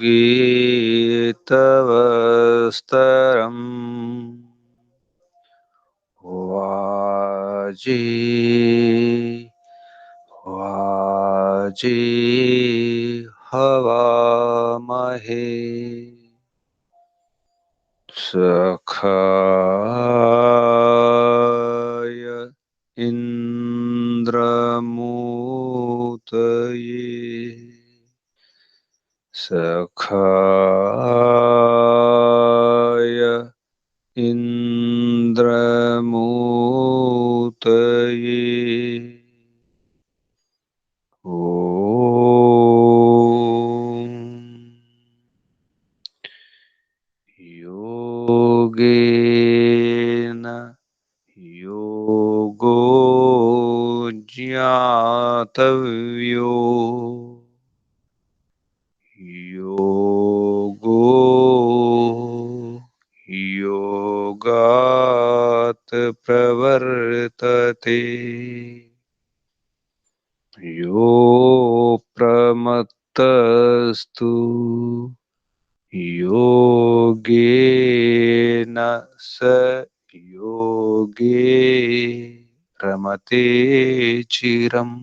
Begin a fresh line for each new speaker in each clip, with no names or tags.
गीतवस्तरम् वाजे वाजे हवामहे सखाय इन्द्रमूतये सखाय इन्द्रमूतये ॐ योगेन योगो ज्ञातव्यो योगो योगात् प्रवर्तते यो प्रमत्तस्तु योगेन स योगे रमते चिरम्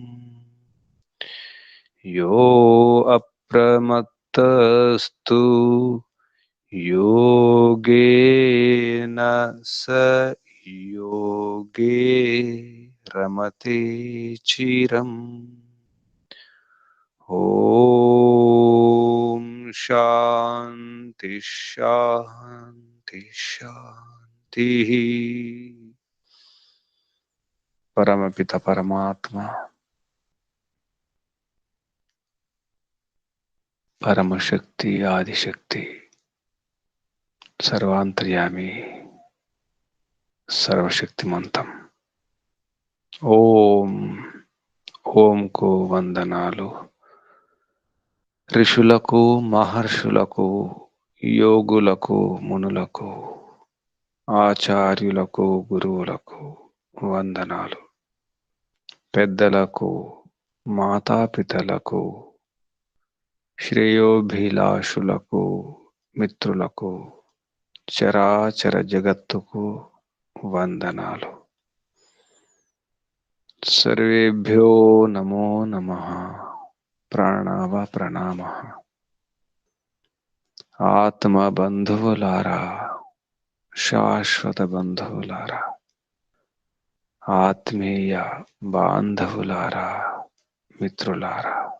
यो अप्रमत्तस्तु योगेन स योगे रमते चिरम् ॐ शान्ति शान्ति शान्तिः। परमपिता परमात्मा परमशक्ति आदिशक्ति सर्वांतर्यामी सर्वशक्तिమంతం ఓం ఓంకు వందనాలు. ఋషులకు మహర్షులకు యోగులకు మునులకు ఆచార్యులకు గురువులకు వందనాలు. పెద్దలకు మాతాపితలకు శ్రేయోభిలాషులకు మిత్రులకు చరాచర జగత్తుకు వందనాలు. సర్వేభ్యో నమో నమః. ప్రణవ ప్రణామః. ఆత్మ బంధువులారా, శాశ్వత బంధువులారా, ఆత్మీయ బాంధవులారా, మిత్రులారా,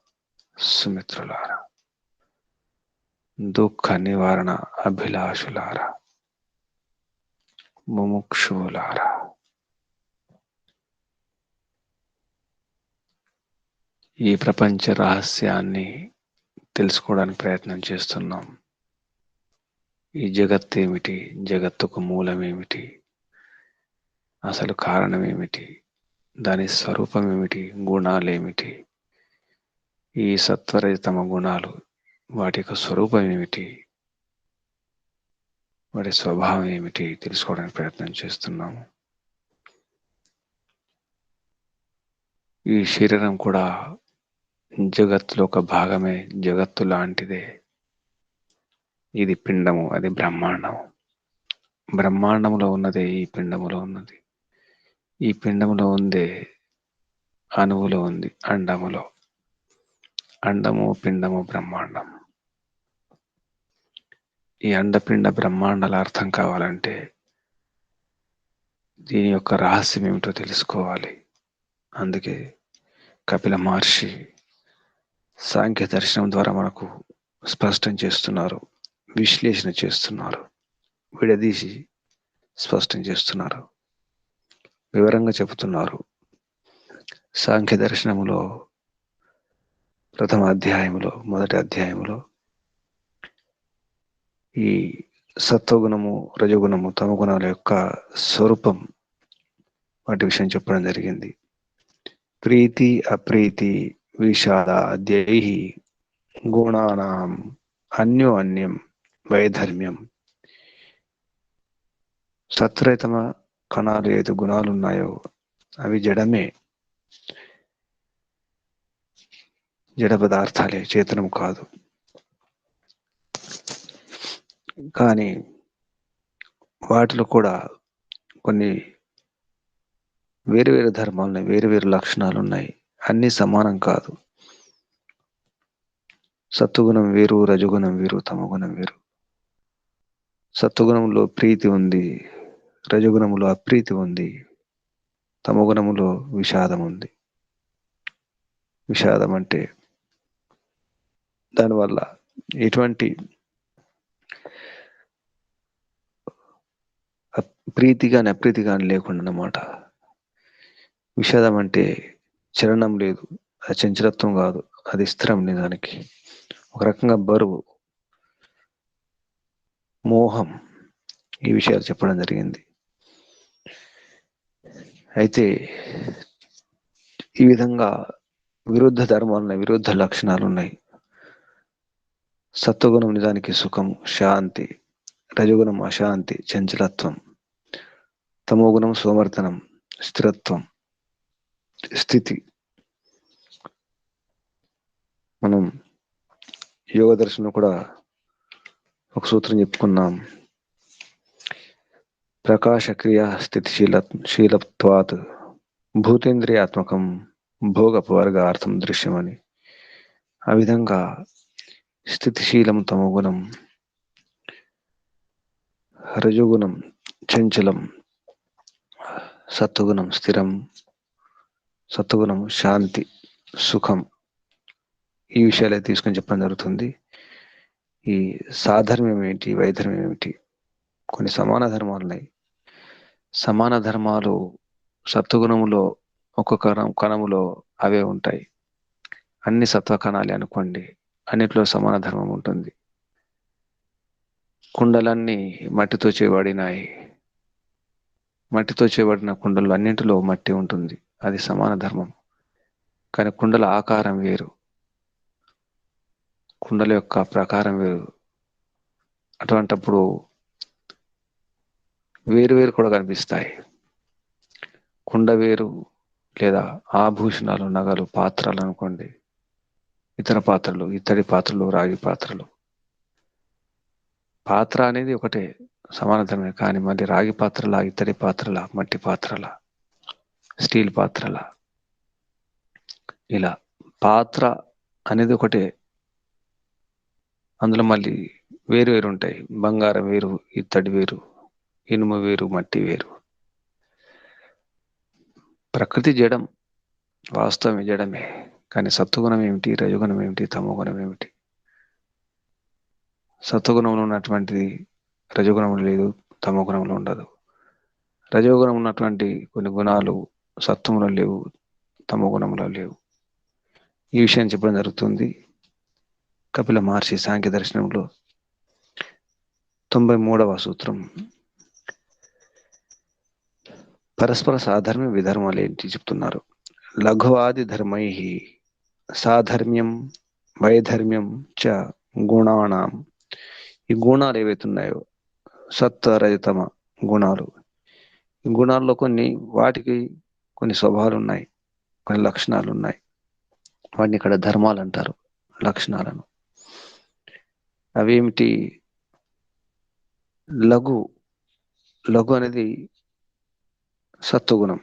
సుమిత్రులారా, దుఃఖ నివారణ అభిలాషులారా, ముముక్షువులారా, ఈ ప్రపంచ రహస్యాన్ని తెలుసుకోవడానికి ప్రయత్నం చేస్తున్నాం. ఈ జగత్తు ఏమిటి, జగత్తుకు మూలం ఏమిటి, అసలు కారణం ఏమిటి, దాని స్వరూపం ఏమిటి, గుణాలు ఏమిటి, ఈ సత్వరజతమ గుణాలు వాటి యొక్క స్వరూపం ఏమిటి, వాటి స్వభావం ఏమిటి తెలుసుకోవడానికి ప్రయత్నం చేస్తున్నాము. ఈ శరీరం కూడా జగత్తులో ఒక భాగమే, జగత్తు లాంటిదే. ఇది పిండము, అది బ్రహ్మాండము. బ్రహ్మాండములో ఉన్నదే ఈ పిండములో ఉన్నది. ఈ పిండములో ఉందే అణువులో ఉంది, అండములో. అండము పిండము బ్రహ్మాండం. ఈ అండపిండ బ్రహ్మాండాల అర్థం కావాలంటే దీని యొక్క రహస్యం ఏమిటో తెలుసుకోవాలి. అందుకే కపిల మహర్షి సాంఖ్య దర్శనం ద్వారా మనకు స్పష్టం చేస్తున్నారు, విశ్లేషణ చేస్తున్నారు, విడదీసి స్పష్టం చేస్తున్నారు, వివరంగా చెబుతున్నారు. సాంఖ్య దర్శనములో ప్రథమ అధ్యాయములో, మొదటి అధ్యాయములో ఈ సత్వగుణము, రజగుణము, తమగుణాల యొక్క స్వరూపం వాటి విషయం చెప్పడం జరిగింది. ప్రీతి అప్రీతి విషాద అద్యైః గుణానాం అన్యోన్యం వైధర్మ్యం. సత్వరతమ కణాలు ఏది గుణాలు ఉన్నాయో అవి జడమే, జడ పదార్థాలే, చేతనం కాదు. కానీ వాటిలో కూడా కొన్ని వేరు వేరు ధర్మాలున్నాయి, వేరు వేరు లక్షణాలు ఉన్నాయి. అన్నీ సమానం కాదు. సత్వగుణం వేరు, రజగుణం వేరు, తమగుణం వేరు. సత్వగుణంలో ప్రీతి ఉంది, రజగుణములో అప్రీతి ఉంది, తమగుణములో విషాదం ఉంది. విషాదం అంటే దానివల్ల ఎటువంటి ప్రీతి కానీ అప్రీతి కానీ లేకుండా అన్నమాట. విషాదం అంటే చలనం లేదు, అది చంచలత్వం కాదు, అది స్థిరం నిజానికి. ఒక రకంగా బరువు, మోహం, ఈ విషయాలు చెప్పడం జరిగింది. అయితే ఈ విధంగా విరుద్ధ ధర్మాలు ఉన్నాయి, విరుద్ధ లక్షణాలు ఉన్నాయి. సత్వగుణం నిజానికి సుఖం, శాంతి, రజగుణం అశాంతి, చంచలత్వం, తమోగుణం సోమర్తనం, స్థిరత్వం, స్థితి. మనం యోగ దర్శనం కూడా ఒక సూత్రం చెప్పుకున్నాం. ప్రకాశ క్రియా స్థితిశీలత్వాత్ భూతేంద్రియాత్మకం భోగపవర్గార్థం దృశ్యమని. ఆ విధంగా స్థితిశీలం తమోగుణం, రజోగుణం చంచలం, సత్వగుణం స్థిరం, సత్వగుణం శాంతి, సుఖం, ఈ విషయాలే తీసుకొని చెప్పడం జరుగుతుంది. ఈ సాధర్మ్యం ఏంటి, వైధర్మ్యం ఏమిటి? కొన్ని సమాన ధర్మాలు ఉన్నాయి. సమాన ధర్మాలు సత్వగుణములో ఒక్కొక్క కణములో అవే ఉంటాయి. అన్ని సత్వ కణాలే అనుకోండి, అన్నిట్లో సమాన ధర్మం ఉంటుంది. కుండలన్నీ మట్టితో చేయబడినాయి, మట్టితో చేయబడిన కుండలు అన్నింటిలో మట్టి ఉంటుంది, అది సమాన ధర్మం. కానీ కుండల ఆకారం వేరు, కుండల యొక్క ప్రకారం వేరు. అటువంటప్పుడు వేరు వేరు కూడా కనిపిస్తాయి. కుండ వేరు, లేదా ఆభూషణాలు, నగలు, పాత్రలు అనుకోండి, ఇతర పాత్రలు, ఇత్తడి పాత్రలు, రాగి పాత్రలు. పాత్ర అనేది ఒకటే, సమానతమే. కానీ మళ్ళీ రాగి పాత్రల, ఇత్తడి పాత్రల, మట్టి పాత్రల, స్టీల్ పాత్రల, ఇలా పాత్ర అనేది ఒకటే, అందులో మళ్ళీ వేరు వేరు ఉంటాయి. బంగారం వేరు, ఇత్తడి వేరు, ఇనుము వేరు, మట్టి వేరు. ప్రకృతి జడం, వాస్తవం జడమే. కానీ సత్వగుణం ఏమిటి, రజగుణం ఏమిటి, తమోగుణం ఏమిటి? సత్వగుణంలో ఉన్నటువంటిది రజగుణంలో లేదు, తమోగుణంలో ఉండదు. రజోగుణం ఉన్నటువంటి కొన్ని గుణాలు సత్వంలో లేవు, తమోగుణంలో లేవు. ఈ విషయం చెప్పడం జరుగుతుంది కపిల మహర్షి సాంఖ్య దర్శనంలో 93వ సూత్రం. పరస్పర సాధర్మ్య విధర్మాలు ఏంటి చెప్తున్నారు. లఘువాది ధర్మై సాధర్మ్యం వైధర్మ్యం చ గుణానాం. ఈ గుణాలు ఏవైతే ఉన్నాయో, సత్వ రజతమ గుణాలు, ఈ గుణాల్లో వాటికి కొన్ని స్వభావాలు ఉన్నాయి, కొన్ని లక్షణాలు ఉన్నాయి. వాటిని ఇక్కడ ధర్మాలు అంటారు, లక్షణాలను. అవేమిటి? లఘు, లఘు అనేది సత్వగుణం.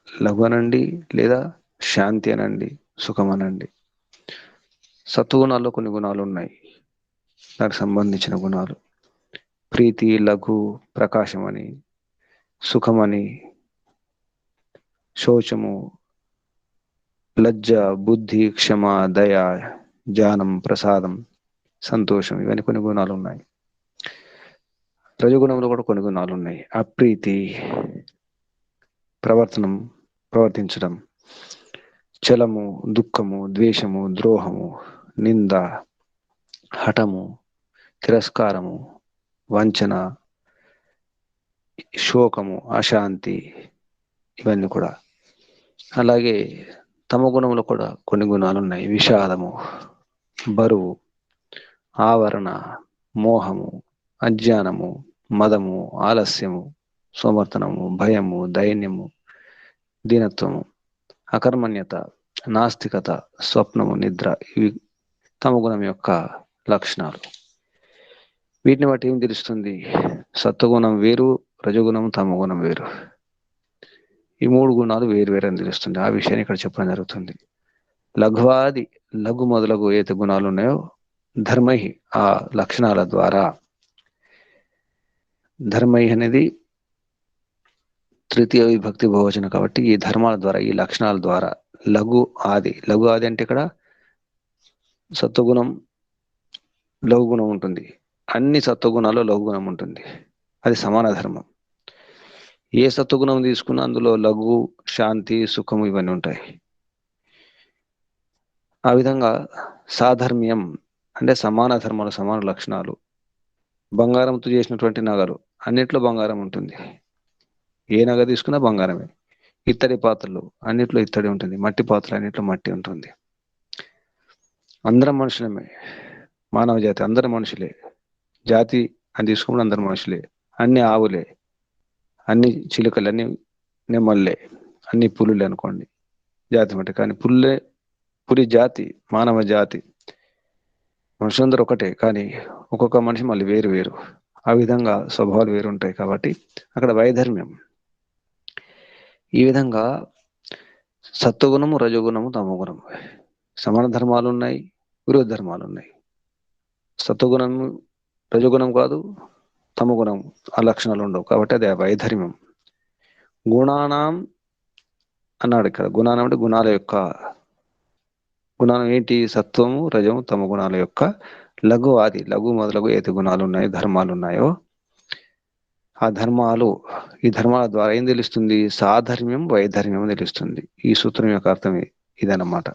లఘు అనండి, లేదా శాంతి అనండి, సుఖం అనండి. సత్వగుణాల్లో కొన్ని గుణాలు ఉన్నాయి, దానికి సంబంధించిన గుణాలు. ప్రీతి, లఘు, ప్రకాశం అని, సుఖమని, శోచము, లజ్జ, బుద్ధి, క్షమ, దయ, జ్ఞానం, ప్రసాదం, సంతోషం, ఇవన్నీ కొన్ని గుణాలు ఉన్నాయి. రజగుణంలో కూడా కొన్ని గుణాలు ఉన్నాయి. అప్రీతి, ప్రవర్తించడం, చలము, దుఃఖము, ద్వేషము, ద్రోహము, నింద, హఠము, తిరస్కారము, వంచన, శోకము, అశాంతి, ఇవన్నీ కూడా. అలాగే తమ గుణంలో కూడా కొన్ని గుణాలు ఉన్నాయి. విషాదము, బరువు, ఆవరణ, మోహము, అజ్ఞానము, మదము, ఆలస్యము, సోమర్తనము, భయము, దైన్యము, దీనత్వము, అకర్మణ్యత, నాస్తికత, స్వప్నము, నిద్ర, ఇవి తమ గుణం యొక్క లక్షణాలు. వీటిని బట్టి ఏం తెలుస్తుంది? సత్వగుణం వేరు, రజోగుణం, తమోగుణం వేరు. ఈ 3 గుణాలు వేరు వేరు అని తెలుస్తుంది. ఆ విషయాన్ని ఇక్కడ చెప్పడం జరుగుతుంది. లఘువాది, లఘు మొదలగు ఏదైతే గుణాలు ఉన్నాయో ధర్మై, ఆ లక్షణాల ద్వారా, ధర్మై అనేది తృతీయ విభక్తి బహువచనం కాబట్టి ఈ ధర్మాల ద్వారా, ఈ లక్షణాల ద్వారా లఘు ఆది, లఘు ఆది అంటే ఇక్కడ సత్వగుణం, లఘుగుణం ఉంటుంది. అన్ని సత్వగుణాల్లో లఘుగుణం ఉంటుంది. అది సమాన ధర్మం. ఏ సత్వగుణం తీసుకున్నా అందులో లఘు, శాంతి, సుఖము ఇవన్నీ ఉంటాయి. ఆ విధంగా సాధర్మ్యం అంటే సమాన ధర్మాలు, సమాన లక్షణాలు. బంగారంతో చేసినటువంటి నగలు, అన్నిట్లో బంగారం ఉంటుంది. ఏ నగ తీసుకున్నా బంగారమే. ఇత్తడి పాత్రలు, అన్నిట్లో ఇత్తడి ఉంటుంది. మట్టి పాత్రలు, అన్నిట్లో మట్టి ఉంటుంది. అందరం మనుషులమే. మానవ జాతి అందరు మనుషులే. జాతి అని తీసుకున్నప్పుడు అందరు మనుషులే. అన్ని ఆవులే, అన్ని చిలుకలు, అన్ని నెమళ్ళే, అన్ని పులులే అనుకోండి జాతి మట్టి. కానీ పులి జాతి, మానవ జాతి. మనుషులందరూ ఒకటే, కానీ ఒక్కొక్క మనిషి మళ్ళీ వేరు వేరు. ఆ విధంగా స్వభావాలు వేరు ఉంటాయి కాబట్టి అక్కడ వైధర్మ్యం. ఈ విధంగా సత్వగుణము, రజోగుణము, తమోగుణము సమాన ధర్మాలు ఉన్నాయి, విరోధ ధర్మాలు ఉన్నాయి. సత్వగుణము రజోగుణం కాదు, తమోగుణం ఆ లక్షణాలు ఉండవు కాబట్టి అది వైధర్మ్యం. గుణానాం అన్నాడు ఇక్కడ. గుణానం అంటే గుణాల యొక్క, గుణాలు ఏంటి? సత్వము, రజము, తమ గుణాల యొక్క లఘు ఆది, లఘు మొదలగు ఏది గుణాలు ఉన్నాయో, ధర్మాలు ఉన్నాయో ఆ ధర్మాలు, ఈ ధర్మాల ద్వారా ఏం తెలుస్తుంది? సాధర్మ్యం, వైధర్మ్యం తెలుస్తుంది. ఈ సూత్రం యొక్క అర్థం ఇదన్నమాట.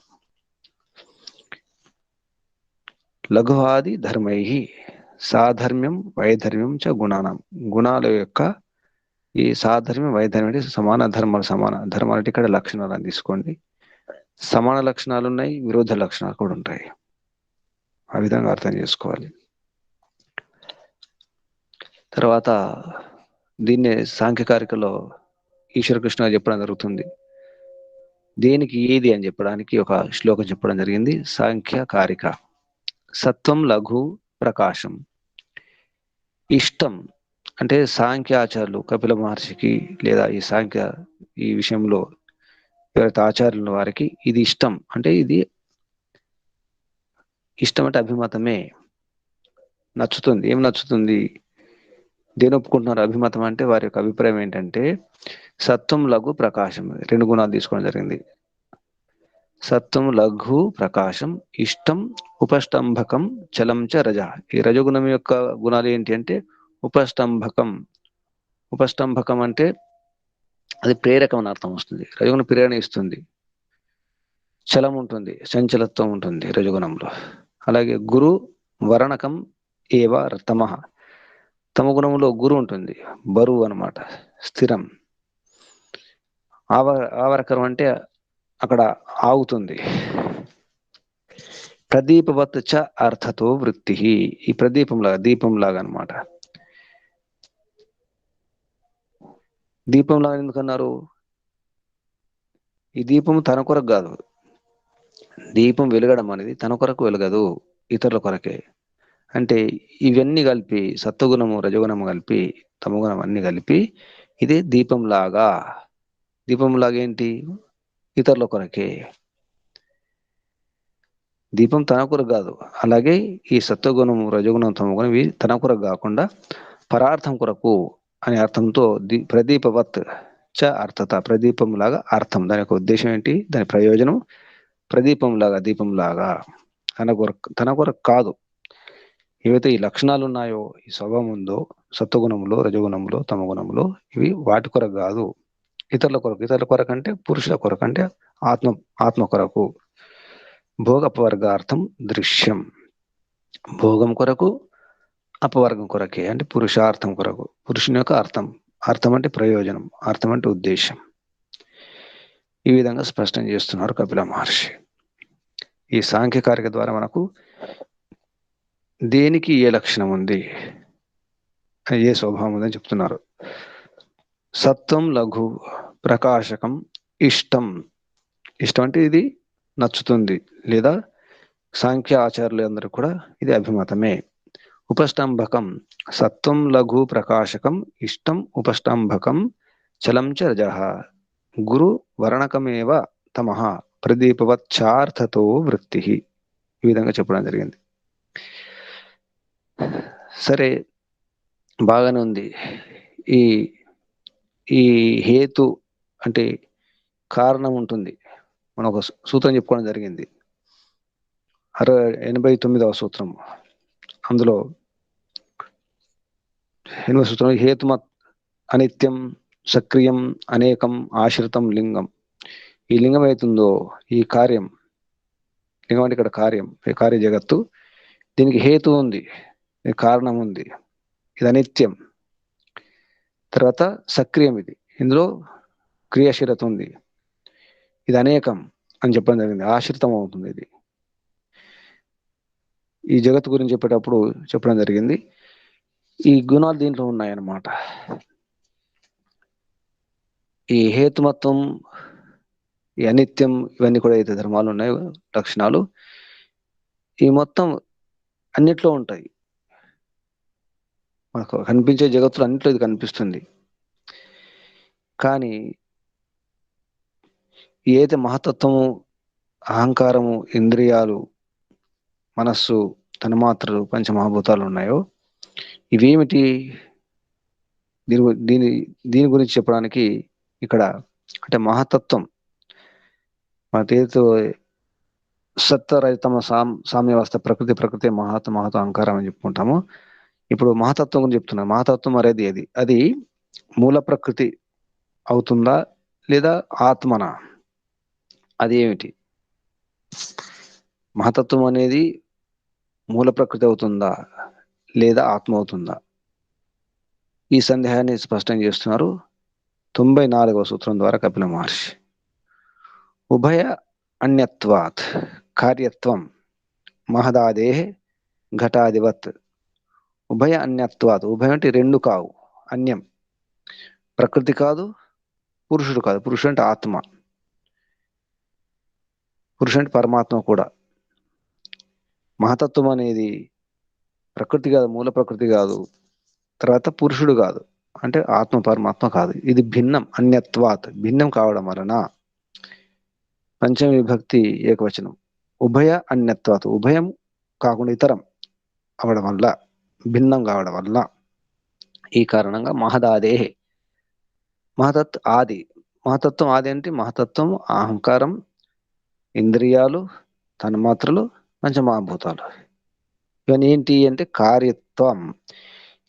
లఘువాది ధర్మై సాధర్మ్యం వైధర్మ్యం చ గుణానం. గుణాల యొక్క ఈ సాధర్మ్యం, వైధర్మ్యం అంటే సమాన ధర్మాలు. సమాన ధర్మాలు అంటే ఇక్కడ లక్షణాలు అని తీసుకోండి. సమాన లక్షణాలు ఉన్నాయి, విరోధ లక్షణాలు కూడా ఉంటాయి. ఆ విధంగా అర్థం చేసుకోవాలి. తర్వాత దీన్నే సాంఖ్యకారికలో ఈశ్వరకృష్ణ చెప్పడం జరుగుతుంది. దేనికి ఏది అని చెప్పడానికి ఒక శ్లోకం చెప్పడం జరిగింది. సాంఖ్యకారిక. సత్వం, లఘు, ప్రకాశం. ఇష్టం అంటే సాంఖ్యాచార్యులు కపిల మహర్షికి, లేదా ఈ విషయంలో ఎవరైతే ఆచార్యుల వారికి ఇది ఇష్టం అంటే, ఇది ఇష్టం అంటే అభిమతమే, నచ్చుతుంది. ఏం నచ్చుతుంది? దేని ఒప్పుకుంటున్నారు? అభిమతం అంటే వారి యొక్క అభిప్రాయం ఏంటంటే సత్వం, లఘు, ప్రకాశం 2 గుణాలు తీసుకోవడం జరిగింది. సత్వం, లఘు, ప్రకాశం. ఇష్టం, ఉపష్టంభకం, చలం చ రజ. ఈ రజగుణం యొక్క గుణాలు ఏంటి అంటే ఉపష్టంభకం. ఉపష్టంభకం అంటే అది ప్రేరకం అని అర్థం వస్తుంది. రజగుణం ప్రేరణ ఇస్తుంది. చలం ఉంటుంది, చంచలత్వం ఉంటుంది రజగుణంలో. అలాగే గురు వర్ణకం ఏవ తమః. తమ గుణంలో గురు ఉంటుంది, బరువు అన్నమాట, స్థిరం. ఆవరకరం అంటే అక్కడ ఆగుతుంది. ప్రదీపవత్ చ అర్థతో వృత్తి. ఈ ప్రదీపంలాగా, దీపంలాగా అనమాట. దీపంలాగా ఎందుకన్నారు? ఈ దీపం తన కొరకు కాదు. దీపం వెలగడం అనేది తన కొరకు వెలగదు, ఇతరుల కొరకే. అంటే ఇవన్నీ కలిపి, సత్వగుణము, రజగుణము కలిపి, తమగుణం అన్ని కలిపి ఇది దీపంలాగా. దీపంలాగా ఏంటి? ఇతరుల కొరకే. దీపం తన కొరకు కాదు. అలాగే ఈ సత్వగుణము, రజగుణం, తమగుణం ఇవి తన కొరకు కాకుండా పరార్థం కొరకు అనే అర్థంతో ప్రదీపవత్ చ అర్థత. ప్రదీపం లాగా అర్థం. దాని యొక్క ఉద్దేశం ఏంటి? దాని ప్రయోజనం ప్రదీపంలాగా, దీపంలాగా. తన కొరకు కాదు. ఏవైతే ఈ లక్షణాలు ఉన్నాయో, ఈ స్వభావం ఉందో, సత్వగుణంలో, రజగుణంలో, తమగుణంలో, ఇవి వాటి కొరకు కాదు, ఇతరుల కొరకు. ఇతరుల కొరకు అంటే పురుషుల కొరకు, అంటే ఆత్మ కొరకు. భోగ అపవర్గార్థం దృశ్యం. భోగం కొరకు, అపవర్గం కొరకే అంటే పురుషార్థం కొరకు. పురుషుని యొక్క అర్థం. అర్థం అంటే ప్రయోజనం, అర్థం అంటే ఉద్దేశం. ఈ విధంగా స్పష్టం చేస్తున్నారు కపిల మహర్షి. ఈ సాంఖ్యకారిక ద్వారా మనకు దేనికి ఏ లక్షణం ఉంది, ఏ స్వభావం ఉందని చెప్తున్నారు. సత్వం, లఘు, ప్రకాశకం, ఇష్టం. ఇష్టం అంటే ఇది నచ్చుతుంది, లేదా సాంఖ్య ఆచార్యులు అందరూ కూడా ఇది అభిమతమే. ఉపష్టంభకం సత్వం లఘు ప్రకాశకం ఇష్టం ఉపష్టంభకం చలం చ రజః గురు వర్ణకమేవ తమః ప్రదీపవచ్చార్థతో వృత్తి. ఈ విధంగా చెప్పడం జరిగింది. సరే, బాగానే ఉంది. ఈ ఈ హేతు అంటే కారణం ఉంటుంది. మనం ఒక సూత్రం చెప్పుకోవడం జరిగింది, 89వ సూత్రం. అందులో 8వ సూత్రం హేతుమత్ అనిత్యం సక్రియం అనేకం ఆశ్రితం లింగం. ఈ లింగం అవుతుందో ఈ కార్యం, లింగం అంటే ఇక్కడ కార్యం, ఈ కార్య జగత్తు, దీనికి హేతు ఉంది, కారణం ఉంది, ఇది అనిత్యం. తర్వాత సక్రియం, ఇది ఇందులో క్రియాశీలత ఉంది. ఇది అనేకం అని చెప్పడం జరిగింది, ఆశ్రితం అవుతుంది. ఇది ఈ జగత్తు గురించి చెప్పేటప్పుడు చెప్పడం జరిగింది. ఈ గుణాలు దీంట్లో ఉన్నాయన్నమాట. ఈ హేతుమత్వం, ఈ అనిత్యం, ఇవన్నీ కూడా అయితే ధర్మాలు ఉన్నాయో, లక్షణాలు, ఈ మొత్తం అన్నిట్లో ఉంటాయి. మనకు కనిపించే జగత్తులో అన్నిట్లో ఇది కనిపిస్తుంది. కానీ ఏదైతే మహతత్వము, అహంకారము, ఇంద్రియాలు, మనస్సు, తన్మాత్రలు, పంచమహాభూతాలు ఉన్నాయో, ఇవేమిటి? దీని దీని దీని గురించి చెప్పడానికి ఇక్కడ అంటే మహతత్వం, మన ఏదైతే సత్వరహితమ సామ్యవస్థ, ప్రకృతి మహత్ అహంకారం అని చెప్పుకుంటాము. ఇప్పుడు మహతత్వం గురించి చెప్తున్నా. మహతత్వం అనేది అది మూల ప్రకృతి అవుతుందా లేదా ఆత్మన? అది ఏమిటి? మహతత్వం అనేది మూల ప్రకృతి అవుతుందా లేదా ఆత్మ అవుతుందా? ఈ సందేహాన్ని స్పష్టం చేస్తున్నారు 94వ సూత్రం ద్వారా కపిల మహర్షి. ఉభయ అన్యత్వాత్ కార్యత్వం మహదాదే ఘటాదివత్. ఉభయ అన్యత్వాత్, ఉభయం అంటే రెండు కావు, అన్యం, ప్రకృతి కాదు, పురుషుడు కాదు. పురుషుడు అంటే ఆత్మ, పురుషుడు అంటే పరమాత్మ కూడా. మహతత్వం అనేది ప్రకృతి కాదు, మూల ప్రకృతి కాదు, తర్వాత పురుషుడు కాదు, అంటే ఆత్మ పరమాత్మ కాదు. ఇది భిన్నం, అన్యత్వాత్, భిన్నం కావడం వలన. పంచమ విభక్తి ఏకవచనం. ఉభయ అన్యత్వాత్, ఉభయం కాకుండా ఇతరం అవడం వల్ల, భిన్నం కావడం వల్ల, ఈ కారణంగా మహదాదే, ఆది, మహతత్వం ఆది అంటే మహతత్వం, అహంకారం, ఇంద్రియాలు, తన్మాత్రలు, పంచమహాభూతాలు. ఇవన్నీ ఏంటి అంటే కార్యత్వం.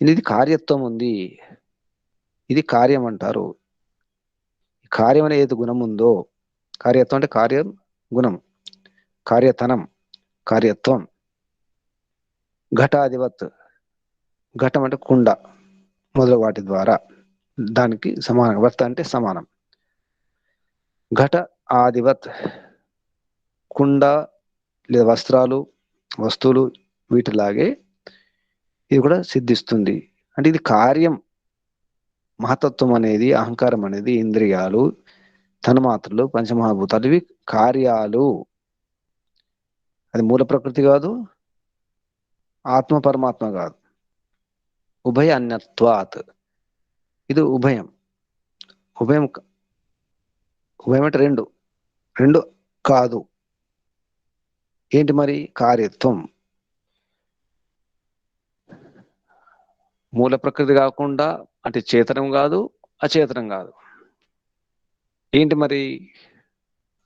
ఇది కార్యత్వం ఉంది, ఇది కార్యం అంటారు. కార్యం అనే ఏది గుణం ఉందో, కార్యత్వం అంటే కార్యం, గుణం, కార్యతనం, కార్యత్వం. ఘటాధివత్, ఘటం అంటే కుండ మొదలగు వాటి ద్వారా, దానికి సమానం. వర్త అంటే సమానం. ఘట ఆదివత్, కుండ లేదా వస్త్రాలు, వస్తువులు, వీటిలాగే ఇది కూడా సిద్ధిస్తుంది. అంటే ఇది కార్యం. మహతత్వం అనేది, అహంకారం అనేది, ఇంద్రియాలు, తన్మాత్రలు, పంచమహాభూతాలు, ఇవి కార్యాలు. అది మూల ప్రకృతి కాదు, ఆత్మ పరమాత్మ కాదు. ఉభయ అన్యత్వాత్, ఇది ఉభయం. ఉభయం ఉభయం అంటే రెండు, రెండు కాదు. ఏంటి మరి? కార్యత్వం. మూల ప్రకృతి కాకుండా, అంటే చేతనం కాదు, అచేతనం కాదు. ఏంటి మరి?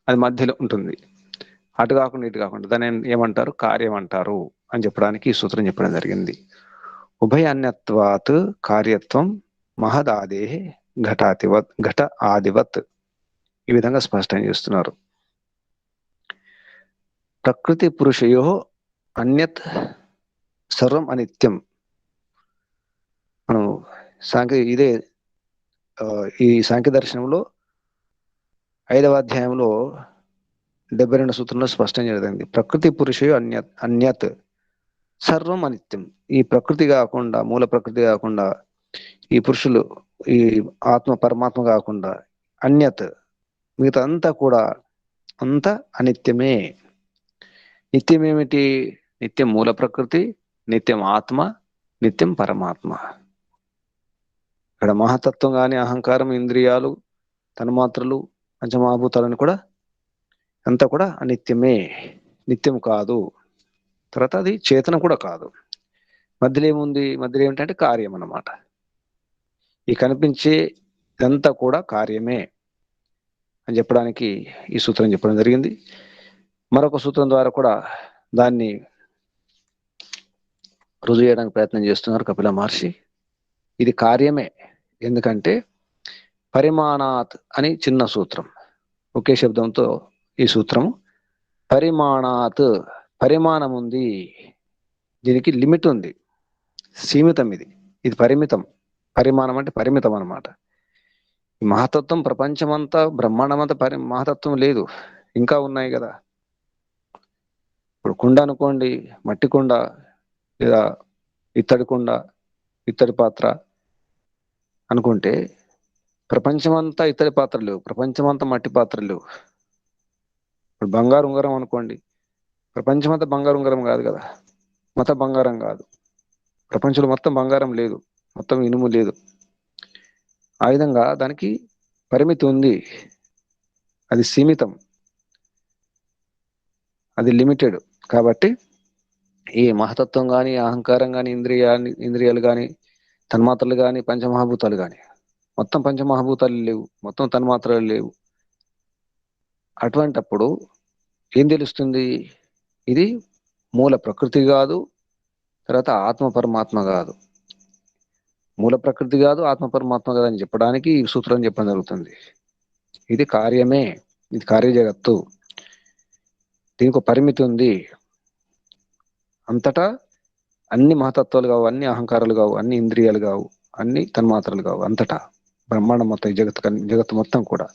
అది మధ్యలో ఉంటుంది, అటు కాకుండా ఇటు కాకుండా. దాన్ని ఏమంటారు? కార్యం అంటారు అని చెప్పడానికి ఈ సూత్రం చెప్పడం జరిగింది. ఉభయ అన్యత్వాత్ కార్యత్వం మహదాదే ఘటాతివత్, ఘట ఆదివత్. ఈ విధంగా స్పష్టం చేస్తున్నారు. ప్రకృతి పురుషయో అన్యత్ సర్వం అనిత్యం. మనం ఇదే ఈ సాంఖ్య దర్శనంలో 5వ అధ్యాయంలో 72 సూత్రంలో స్పష్టం జరిగింది. ప్రకృతి పురుషయో అన్యత్ సర్వం అనిత్యం. ఈ ప్రకృతి కాకుండా, మూల ప్రకృతి కాకుండా, ఈ పురుషులు, ఈ ఆత్మ పరమాత్మ కాకుండా అన్యత్, మిగతా అంతా కూడా అంత అనిత్యమే. నిత్యం ఏమిటి? నిత్యం మూల ప్రకృతి, నిత్యం ఆత్మ, నిత్యం పరమాత్మ. ఇక్కడ మహతత్వం కానీ అహంకారం, ఇంద్రియాలు, తన్మాత్రలు, పంచమహాభూతాలను కూడా అంతా కూడా అనిత్యమే, నిత్యం కాదు. తర్వాత అది చేతనం కూడా కాదు. మధ్యలో ఏముంది? మధ్యలో ఏమిటంటే కార్యం అన్నమాట. ఈ కనిపించే ఇదంతా కూడా కార్యమే అని చెప్పడానికి ఈ సూత్రం చెప్పడం జరిగింది. మరొక సూత్రం ద్వారా కూడా దాన్ని రుజువు చేయడానికి ప్రయత్నం చేస్తున్నారు కపిల మహర్షి. ఇది కార్యమే, ఎందుకంటే పరిమాణాత్ అని చిన్న సూత్రం, ఒకే శబ్దంతో ఈ సూత్రం. పరిమాణాత్, పరిమాణం ఉంది, దీనికి లిమిట్ ఉంది, సీమితం. ఇది పరిమితం. పరిమాణం అంటే పరిమితం అన్నమాట. ఈ మహతత్వం ప్రపంచమంతా, బ్రహ్మాండమంతా మహతత్వం లేదు, ఇంకా ఉన్నాయి కదా. ఇప్పుడు కుండ అనుకోండి, మట్టి కుండ లేదా ఇత్తడి కుండ, ఇత్తడి పాత్ర అనుకుంటే ప్రపంచమంతా ఇత్తడి పాత్రలు లేవు, ప్రపంచమంతా మట్టి పాత్రలు లేవు. ఇప్పుడు బంగారు ఉంగరం అనుకోండి, ప్రపంచమంతా బంగారు ఉంగరం కాదు కదా, మొత్తం బంగారం కాదు. ప్రపంచంలో మొత్తం బంగారం లేదు, మొత్తం ఇనుము లేదు. ఆ విధంగా దానికి పరిమితి ఉంది, అది సీమితం, అది లిమిటెడ్. కాబట్టి ఈ మహతత్వం కానీ, అహంకారం కానీ, ఇంద్రియాలు కానీ, తన్మాత్రలు కానీ, పంచమహాభూతాలు కానీ, మొత్తం పంచమహాభూతాలు లేవు, మొత్తం తన్మాత్రలు లేవు. అటువంటప్పుడు ఏం తెలుస్తుంది? ఇది మూల ప్రకృతి కాదు, తర్వాత ఆత్మ పరమాత్మ కాదు. మూల ప్రకృతి కాదు, ఆత్మ పరమాత్మ కాదు అని చెప్పడానికి ఈ సూత్రం చెప్పడం జరుగుతుంది. ఇది కార్యమే, ఇది కార్య జగత్తు, దీనికి ఒక పరిమితి ఉంది. అంతటా అన్ని మహతత్వాలు కావు, అన్ని అహంకారాలు కావు, అన్ని ఇంద్రియాలు కావు, అన్ని తన్మాత్రలు కావు. అంతటా బ్రహ్మాండం మొత్తం, ఈ జగత్తు మొత్తం కూడా.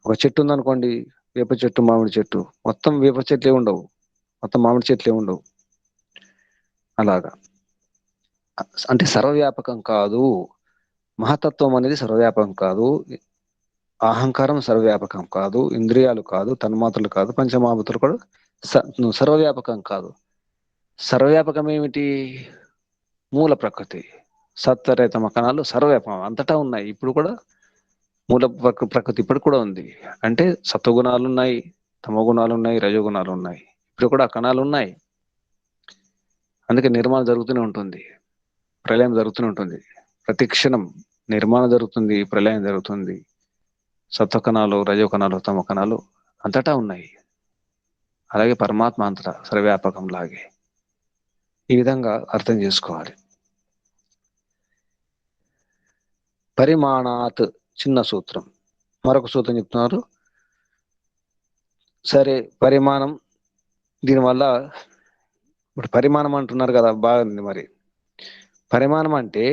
ఒక చెట్టు ఉందనుకోండి, వేప చెట్టు, మామిడి చెట్టు, మొత్తం వేప చెట్లే ఉండవు, మొత్తం మామిడి చెట్లే ఉండవు. అలాగా అంటే సర్వవ్యాపకం కాదు. మహతత్వం అనేది సర్వవ్యాపకం కాదు, అహంకారం సర్వవ్యాపకం కాదు, ఇంద్రియాలు కాదు, తన్మాత్రలు కాదు, పంచమహాభూతాలు కూడా సర్వవ్యాపకం కాదు. సర్వవ్యాపకం ఏమిటి? మూల ప్రకృతి, సత్వరతమ కణాలు సర్వవ్యాపకం, అంతటా ఉన్నాయి. ఇప్పుడు కూడా మూల ప్రకృతి ఇప్పుడు కూడా ఉంది. అంటే సత్వగుణాలు ఉన్నాయి, తమ గుణాలు ఉన్నాయి, రజోగుణాలు ఉన్నాయి, ఇప్పుడు కూడా ఆ కణాలు ఉన్నాయి. అందుకే నిర్మాణం జరుగుతూనే ఉంటుంది, ప్రళయం జరుగుతూనే ఉంటుంది. ప్రతి క్షణం నిర్మాణం జరుగుతుంది, ప్రళయం జరుగుతుంది. సత్వ కణాలు, రజో కణాలు, తమ కణాలు అంతటా ఉన్నాయి. అలాగే పరమాత్మ అంతటా సర్వవ్యాపకం లాగే. ఈ విధంగా అర్థం చేసుకోవాలి. పరిమాణాత్ చిన్న సూత్రం. మరొక సూత్రం చెప్తున్నారు. సరే, పరిమాణం, దీనివల్ల ఇప్పుడు పరిమాణం అంటున్నారు కదా, బాగుంది. మరి పరిమాణం అంటే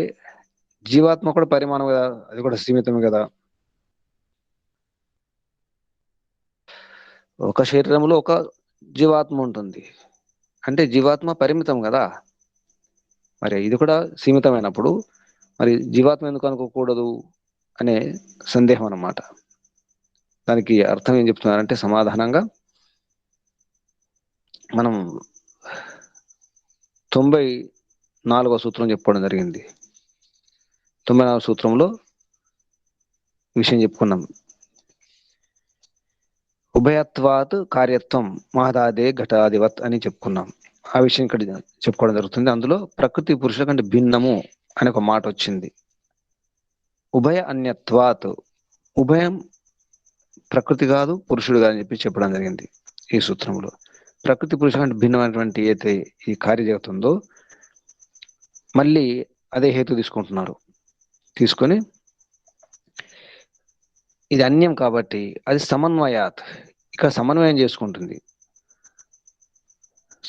జీవాత్మ కూడా పరిమాణం కదా, అది కూడా సీమితమే కదా. ఒక శరీరంలో ఒక జీవాత్మ ఉంటుంది, అంటే జీవాత్మ పరిమితం కదా. మరి ఇది కూడా సీమితమైనప్పుడు మరి జీవాత్మ ఎందుకు అనుకోకూడదు అనే సందేహం అన్నమాట. దానికి అర్థం ఏం చెప్తున్నారంటే, సమాధానంగా మనం 94వ సూత్రం చెప్పుకోవడం జరిగింది. 94వ సూత్రంలో విషయం చెప్పుకున్నాం. ఉభయత్వాత్ కార్యత్వం మహదాదే ఘటాధివత్ అని చెప్పుకున్నాం. ఆ విషయం ఇక్కడ చెప్పుకోవడం జరుగుతుంది. అందులో ప్రకృతి పురుషుల కంటే భిన్నము అనే ఒక మాట వచ్చింది. ఉభయ అన్యత్వాత్, ఉభయం ప్రకృతి కాదు, పురుషుడు కాదు అని చెప్పి చెప్పడం జరిగింది ఈ సూత్రంలో. ప్రకృతి పురుషుల కంటే భిన్నమైనటువంటి అయితే ఈ కార్యజగత్ ఉందో, మళ్ళీ అదే హేతు తీసుకుంటున్నారు. తీసుకొని ఇది అన్యం కాబట్టి అది సమన్వయాత్, ఇక్కడ సమన్వయం చేసుకుంటుంది.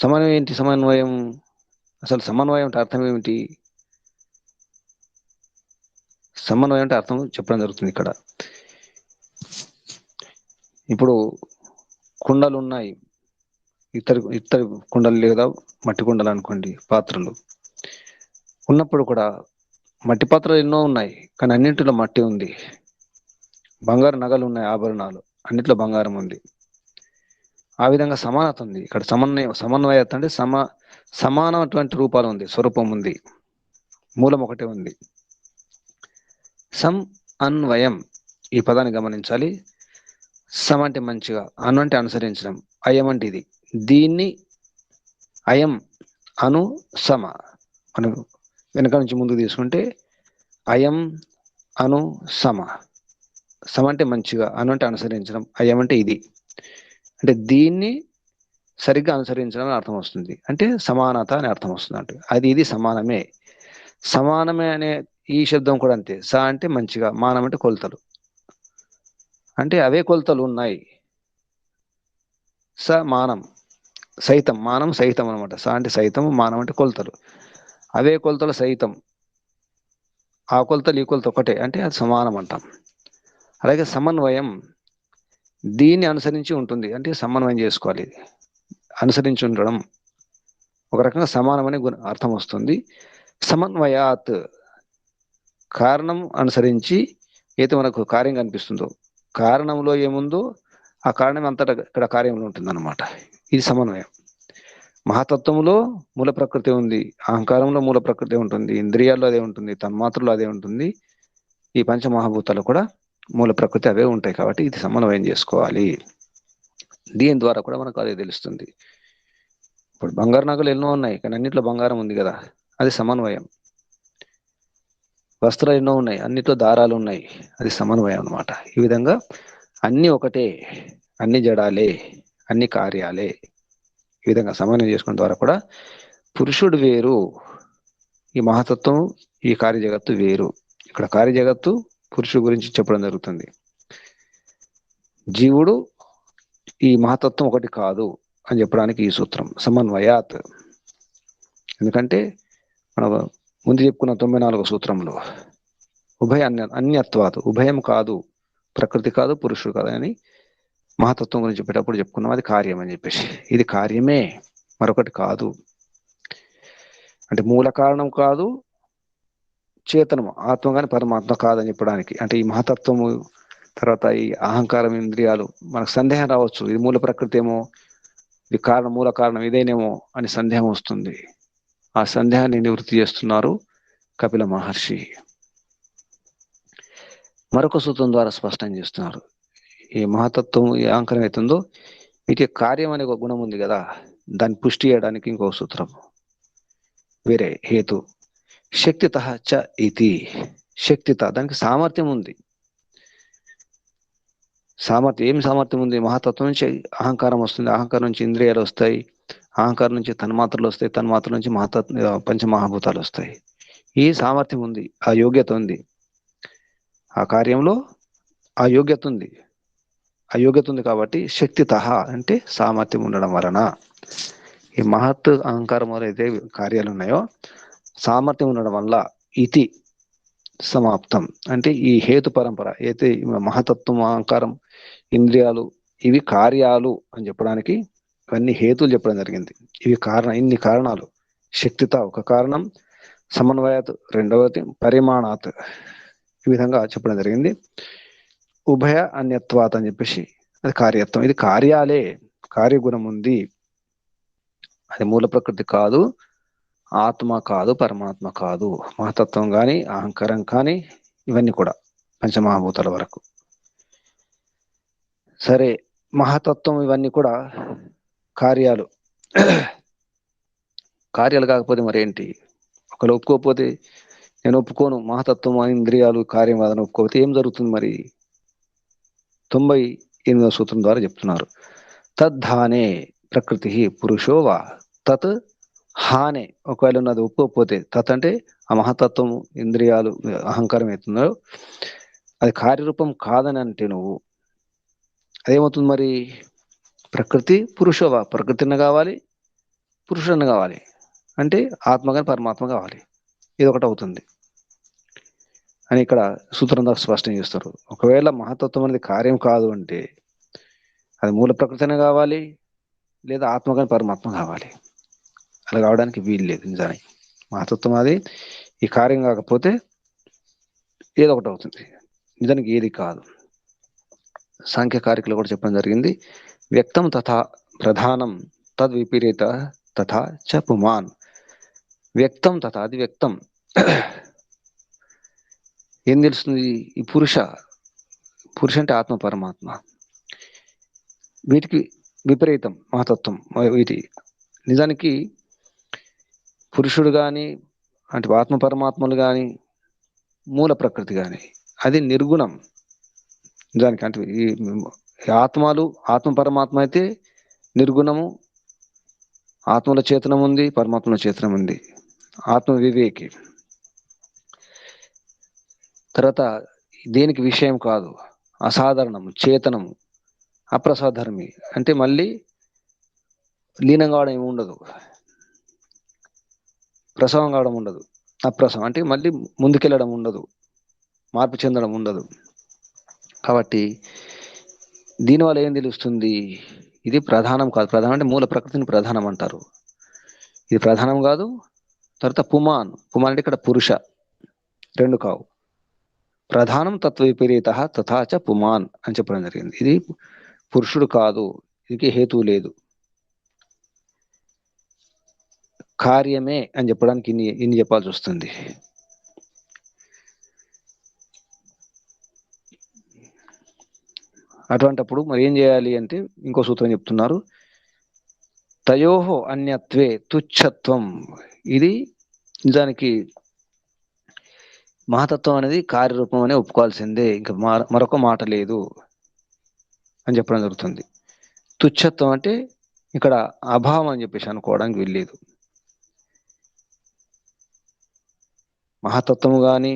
సమన్వయం ఏంటి? సమన్వయం అసలు సమన్వయం అంటే అర్థం ఏమిటి? సమన్వయం అంటే అర్థం చెప్పడం జరుగుతుంది ఇక్కడ. ఇప్పుడు కుండలు ఉన్నాయి, ఇత్తడి కుండలు లేదా మట్టి కుండలు అనుకోండి, పాత్రలు ఉన్నప్పుడు కూడా మట్టి పాత్రలు ఎన్నో ఉన్నాయి, కానీ అన్నింటిలో మట్టి ఉంది. బంగారు నగలు ఉన్నాయి, ఆభరణాలు, అన్నిట్లో బంగారం ఉంది. ఆ విధంగా సమానత ఉంది ఇక్కడ. సమన్వయత అంటే సమానమైనటువంటి రూపాలు ఉంది, స్వరూపం ఉంది, మూలం ఒకటే ఉంది. సం అన్వయం, ఈ పదాన్ని గమనించాలి. సమ అంటే మంచిగా, అను అంటే అనుసరించడం, అయం అంటే ఇది. దీన్ని అయం అను సమ మనం వెనక నుంచి ముందుకు తీసుకుంటే అయం అను సమ. సమ అంటే మంచిగా, అను అంటే అనుసరించడం, అయం అంటే ఇది. అంటే దీన్ని సరిగ్గా అనుసరించడం అని అర్థం వస్తుంది. అంటే సమానత అని అర్థం వస్తుంది. అంటే అది ఇది సమానమే. సమానమే అనే ఈ శబ్దం కూడా అంతే. స అంటే మంచిగా, మానం అంటే కొలతలు, అంటే అవే కొలతలు ఉన్నాయి. స మానం సైతం, మానం సహితం అనమాట. స అంటే సైతం, మానం అంటే కొలతలు, అవే కొలతలు సైతం. ఆ కొలతలు ఈ కొలత ఒకటే, అంటే అది సమానం అంటాం. అలాగే సమన్వయం, దీన్ని అనుసరించి ఉంటుంది, అంటే సమన్వయం చేసుకోవాలి. అనుసరించి ఉండడం ఒక రకంగా సమానమనే అర్థం వస్తుంది. సమన్వయాత్, కారణం అనుసరించి ఏదో మనకు కార్యం కనిపిస్తుందో, కారణంలో ఏముందో ఆ కారణం అంతటా ఇక్కడ కార్యంలో ఉంటుంది అన్నమాట. ఇది సమన్వయం. మహాతత్వములో మూల ప్రకృతి ఉంది, అహంకారంలో మూల ప్రకృతి ఉంటుంది, ఇంద్రియాల్లో అదే ఉంటుంది, తన్మాత్రలో అదే ఉంటుంది, ఈ పంచమహాభూతాలు కూడా మూల ప్రకృతి అవే ఉంటాయి. కాబట్టి ఇది సమన్వయం చేసుకోవాలి. దీని ద్వారా కూడా మనకు అదే తెలుస్తుంది. ఇప్పుడు బంగారు నగలు ఎన్నో ఉన్నాయి, కానీ అన్నింటిలో బంగారం ఉంది కదా, అది సమన్వయం. వస్త్రాలు ఎన్నో ఉన్నాయి, అన్నిట్లో దారాలు ఉన్నాయి, అది సమన్వయం అన్నమాట. ఈ విధంగా అన్ని ఒకటే, అన్ని జడాలే, అన్ని కార్యాలే. ఈ విధంగా సమన్వయం చేసుకున్న ద్వారా కూడా పురుషుడు వేరు, ఈ మహాతత్వం, ఈ కార్య జగత్తు వేరు. ఇక్కడ కార్య జగత్తు పురుషుడు గురించి చెప్పడం జరుగుతుంది. జీవుడు ఈ మహాతత్వం ఒకటి కాదు అని చెప్పడానికి ఈ సూత్రం సమన్వయాత్. ఎందుకంటే మనం ముందు చెప్పుకున్న 94వ సూత్రంలో ఉభయ అన్యత్వాత్, ఉభయం కాదు, ప్రకృతి కాదు, పురుషుడు కాదు అని మహాతత్వం గురించి చెప్పేటప్పుడు చెప్పుకున్నాం. అది కార్యం అని చెప్పేసి, ఇది కార్యమే, మరొకటి కాదు. అంటే మూల కారణం కాదు, చేతనము ఆత్మ కానీ పరమాత్మ కాదని చెప్పడానికి. అంటే ఈ మహాతత్వము తర్వాత ఈ అహంకారం, ఇంద్రియాలు, మనకు సందేహం రావచ్చు, ఇది మూల ప్రకృతి ఏమో, ఇది కారణం, మూల కారణం ఇదేనేమో అని సందేహం వస్తుంది. ఆ సందేహాన్ని నివృత్తి చేస్తున్నారు కపిల మహర్షి. మరొక సూత్రం ద్వారా స్పష్టం చేస్తున్నారు. ఈ మహాతత్వం ఏ అహంకారం అవుతుందో వీటి కార్యం అనే ఒక గుణం ఉంది కదా, దాన్ని పుష్టి చేయడానికి ఇంకో సూత్రం వేరే హేతు. శక్తిత చ ఇతి, శక్తిత దానికి సామర్థ్యం ఉంది. సామర్థ్యం, ఏం సామర్థ్యం ఉంది? మహాతత్వం నుంచి అహంకారం వస్తుంది, అహంకారం నుంచి ఇంద్రియాలు వస్తాయి, అహంకారం నుంచి తన్మాత్రలు వస్తాయి, తన్మాత్రల నుంచి పంచమహాభూతాలు వస్తాయి. ఈ సామర్థ్యం ఉంది, ఆ యోగ్యత ఉంది, ఆ కార్యంలో ఆ యోగ్యత ఉంది. ఆ యోగ్యత ఉంది కాబట్టి శక్తిత అంటే సామర్థ్యం ఉండడం వలన, ఈ మహత్ అహంకారం అయితే కార్యాలు ఉన్నాయో సామర్థ్యం ఉండడం వల్ల ఇది సమాప్తం. అంటే ఈ హేతు పరంపర అయితే మహతత్వం, అహంకారం, ఇంద్రియాలు ఇవి కార్యాలు అని చెప్పడానికి ఇవన్నీ హేతులు చెప్పడం జరిగింది. ఇవి కారణం, ఇన్ని కారణాలు. శక్తిత ఒక కారణం, సమన్వయాత్ రెండవది, పరిమాణాత్ ఈ విధంగా చెప్పడం జరిగింది. ఉభయ అన్యత్వాత్ అని చెప్పేసి అది కార్యత్వం. ఇది కార్యాలే, కార్యగుణం ఉంది, అది మూల ప్రకృతి కాదు, ఆత్మ కాదు, పరమాత్మ కాదు. మహతత్వం కానీ అహంకారం కానీ ఇవన్నీ కూడా పంచమహాభూతాల వరకు. సరే, మహతత్వం ఇవన్నీ కూడా కార్యాలు. కార్యాలు కాకపోతే మరేంటి? ఒకళ్ళు ఒప్పుకోకపోతే, నేను ఒప్పుకోను మహతత్వం ఇంద్రియాలు కార్యం అదని ఒప్పుకోకపోతే ఏం జరుగుతుంది మరి? 98వ సూత్రం ద్వారా చెప్తున్నారు. తద్ధానే ప్రకృతి పురుషో వా తత్ హానే, ఒకవేళ ఉన్నది ఒప్పుకోకపోతే, తత్ అంటే ఆ మహతత్వం, ఇంద్రియాలు, అహంకారం అవుతుందో అది కార్యరూపం కాదని అంటే నువ్వు అదేమవుతుంది మరి? ప్రకృతి పురుషోవా, ప్రకృతిని కావాలి, పురుషుడిని కావాలి, అంటే ఆత్మ కానీ పరమాత్మ కావాలి, ఇది ఒకటి అవుతుంది అని ఇక్కడ సూత్రం ద్వారా స్పష్టం చేస్తారు. ఒకవేళ మహతత్వం అనేది కార్యం కాదు అంటే అది మూల ప్రకృతినే కావాలి, లేదా ఆత్మ కానీ పరమాత్మ కావాలి. అలా కావడానికి వీలు లేదు. నిజానికి మహతత్వం అది ఈ కార్యం కాకపోతే ఏదో ఒకటి అవుతుంది, నిజానికి ఏది కాదు. సాంఖ్యకారికలో కూడా చెప్పడం జరిగింది. వ్యక్తం తథా ప్రధానం తద్ విపరీత తథా చ పుమాన్. వ్యక్తం తథా, అది వ్యక్తం. ఏం తెలుస్తుంది? ఈ పురుష అంటే ఆత్మ పరమాత్మ, వీటికి విపరీతం మహతత్వం. వీటి నిజానికి పురుషుడు కానీ, అంటే ఆత్మ పరమాత్మలు కానీ, మూల ప్రకృతి కానీ అది నిర్గుణం. నిజానికి అంటే ఈ ఆత్మలు, ఆత్మ పరమాత్మ అయితే నిర్గుణము. ఆత్మలో చేతనం ఉంది, పరమాత్మలో చేతనం ఉంది. ఆత్మ వివేకి. తర్వాత దేనికి విషయం కాదు, అసాధారణము, చేతనము, అప్రసాధర్మి. అంటే మళ్ళీ లీనం కావడం ఏమి ఉండదు, ప్రసవం కావడం ఉండదు. అప్రసవం అంటే మళ్ళీ ముందుకెళ్ళడం ఉండదు, మార్పు చెందడం ఉండదు. కాబట్టి దీనివల్ల ఏం తెలుస్తుంది? ఇది ప్రధానం కాదు. ప్రధానం అంటే మూల ప్రకృతిని ప్రధానం అంటారు. ఇది ప్రధానం కాదు. తర్వాత పుమాన్ అంటే ఇక్కడ పురుష, రెండు కావు. ప్రధానం తత్వ విపరీత తథాచ పుమాన్ అని చెప్పడం జరిగింది. ఇది పురుషుడు కాదు, ఇది హేతువు లేదు. కార్యమే అని చెప్పడానికి ఇన్ని చెప్పాల్సి వస్తుంది. అటువంటప్పుడు మరి ఏం చేయాలి అంటే ఇంకో సూత్రం చెప్తున్నారు. తయోహో అన్యత్వే తుచ్చత్వం. ఇది నిజానికి మహతత్వం అనేది కార్యరూపం అనే ఒప్పుకోవాల్సిందే, ఇంకా మరొక మాట లేదు అని చెప్పడం జరుగుతుంది. తుచ్చత్వం అంటే ఇక్కడ అభావం అని చెప్పేసి అనుకోవడానికి వీల్లేదు. మహతత్వము కానీ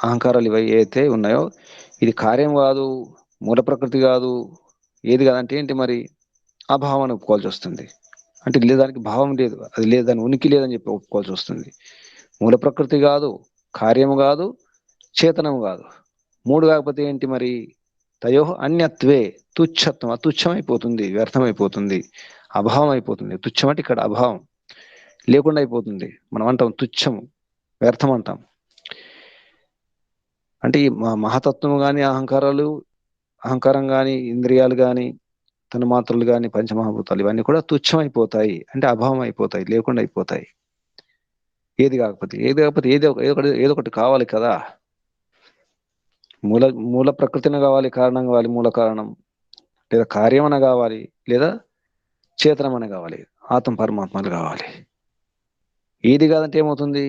అహంకారాలు ఇవి అయితే ఉన్నాయో ఇది కార్యం కాదు, మూల ప్రకృతి కాదు, ఏది కాదంటే ఏంటి మరి? అభావం అని ఒప్పుకోవాల్సి వస్తుంది. అంటే లేదానికి భావం లేదు, అది లేదు, దాని ఉనికి లేదని చెప్పి ఒప్పుకోవాల్సి వస్తుంది. మూల ప్రకృతి కాదు, కార్యము కాదు, చేతనము కాదు. మూడు కాకపోతే ఏంటి మరి? తయో అన్యత్వే తుచ్చత్వం, అతుచ్చమైపోతుంది, వ్యర్థమైపోతుంది, అభావం అయిపోతుంది. తుచ్చం అంటే ఇక్కడ అభావం, లేకుండా అయిపోతుంది. మనం అంటాం తుచ్చము, వ్యర్థం అంటాం. అంటే ఈ మహతత్వం కానీ, అహంకారం కానీ, ఇంద్రియాలు కానీ, తన్మాత్రలు కానీ, పంచమహాభూతాలు ఇవన్నీ కూడా తుచ్చమైపోతాయి, అంటే అభావం అయిపోతాయి, లేకుండా అయిపోతాయి. ఏది కాకపోతే ఏదో ఒకటి కావాలి కదా. మూల ప్రకృతిని కావాలి, కారణం కావాలి, మూల కారణం, లేదా కార్యమన కావాలి, లేదా చేతనమన కావాలి, ఆత్మ పరమాత్మలు కావాలి. ఏది కాదంటే ఏమవుతుంది?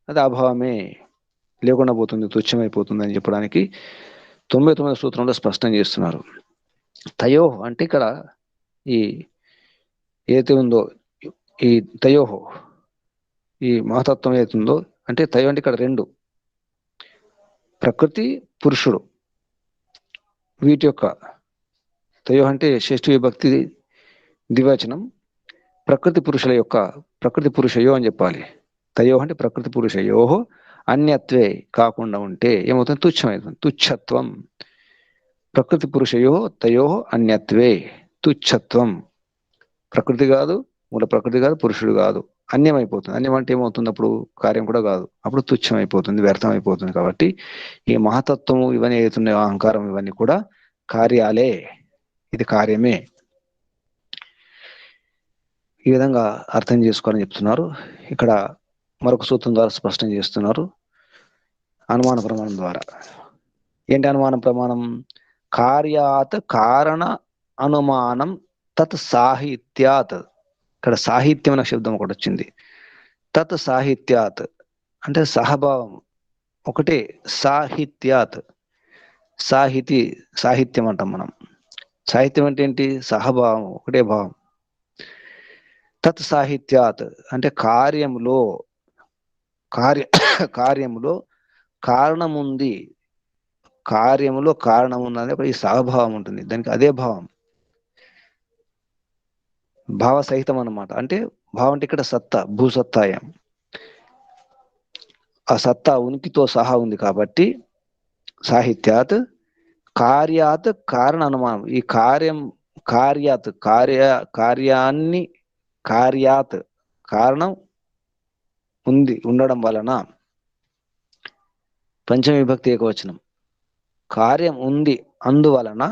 అది అభావమే, లేకుండా పోతుంది, తుచ్చమైపోతుంది అని చెప్పడానికి 99 సూత్రంలో స్పష్టం చేస్తున్నారు. తయో అంటే ఇక్కడ ఈ ఏదైతే ఉందో, ఈ తయోహో, ఈ మహతత్వం ఏదైతుందో, అంటే తయో అంటే ఇక్కడ రెండు, ప్రకృతి పురుషుడు, వీటి యొక్క తయో అంటే షష్ఠి విభక్తి ద్వివచనం. ప్రకృతి పురుషయో అని చెప్పాలి. తయో అంటే ప్రకృతి పురుషయోహో అన్యత్వే కాకుండా ఉంటే ఏమవుతుంది? తుచ్చమవుతుంది. తుచ్చత్వం. ప్రకృతి పురుషయో తయో అన్యత్వే తుచ్చత్వం. ప్రకృతి కాదు, మూల ప్రకృతి కాదు, పురుషుడు కాదు, అన్యమైపోతుంది. అన్యం అంటే ఏమవుతుంది? అప్పుడు కార్యం కూడా కాదు, అప్పుడు తుచ్చమైపోతుంది, వ్యర్థం అయిపోతుంది. కాబట్టి ఈ మహతత్వము ఇవన్నీ ఏదైతున్నాయో, అహంకారం, ఇవన్నీ కూడా కార్యాలే, ఇది కార్యమే. ఈ విధంగా అర్థం చేసుకోవాలని చెప్తున్నారు. ఇక్కడ మరొక సూత్రం ద్వారా స్పష్టం చేస్తున్నారు, అనుమాన ప్రమాణం ద్వారా. ఏంటి అనుమాన ప్రమాణం? కార్యాత్ కారణ అనుమానం తత్ సాహిత్యాత్. ఇక్కడ సాహిత్యం అనే శబ్దం ఒకటి వచ్చింది. తత్ సాహిత్యాత్ అంటే సహభావం ఒకటే. సాహిత్యాత్, సాహిత్యం అంటాం మనం. సాహిత్యం అంటే ఏంటి? సహభావం, ఒకటే భావం. తత్ సాహిత్యాత్ అంటే కార్యములో కారణముంది, కార్యములో కారణం ఉన్నది. ఈ సహభావం ఉంటుంది, దానికి అదే భావం, భావ సహితం అన్నమాట. అంటే భావం అంటే ఇక్కడ సత్తా, భూసత్తాయం, ఆ సత్తా ఉనికితో సహా ఉంది. కాబట్టి సాహిత్యాత్ కార్యాత్ కారణ అనుమానం. ఈ కార్యాత్ కారణం ఉండడం వలన, పంచమ విభక్తి ఏకవచనం, కార్యం ఉంది అందువలన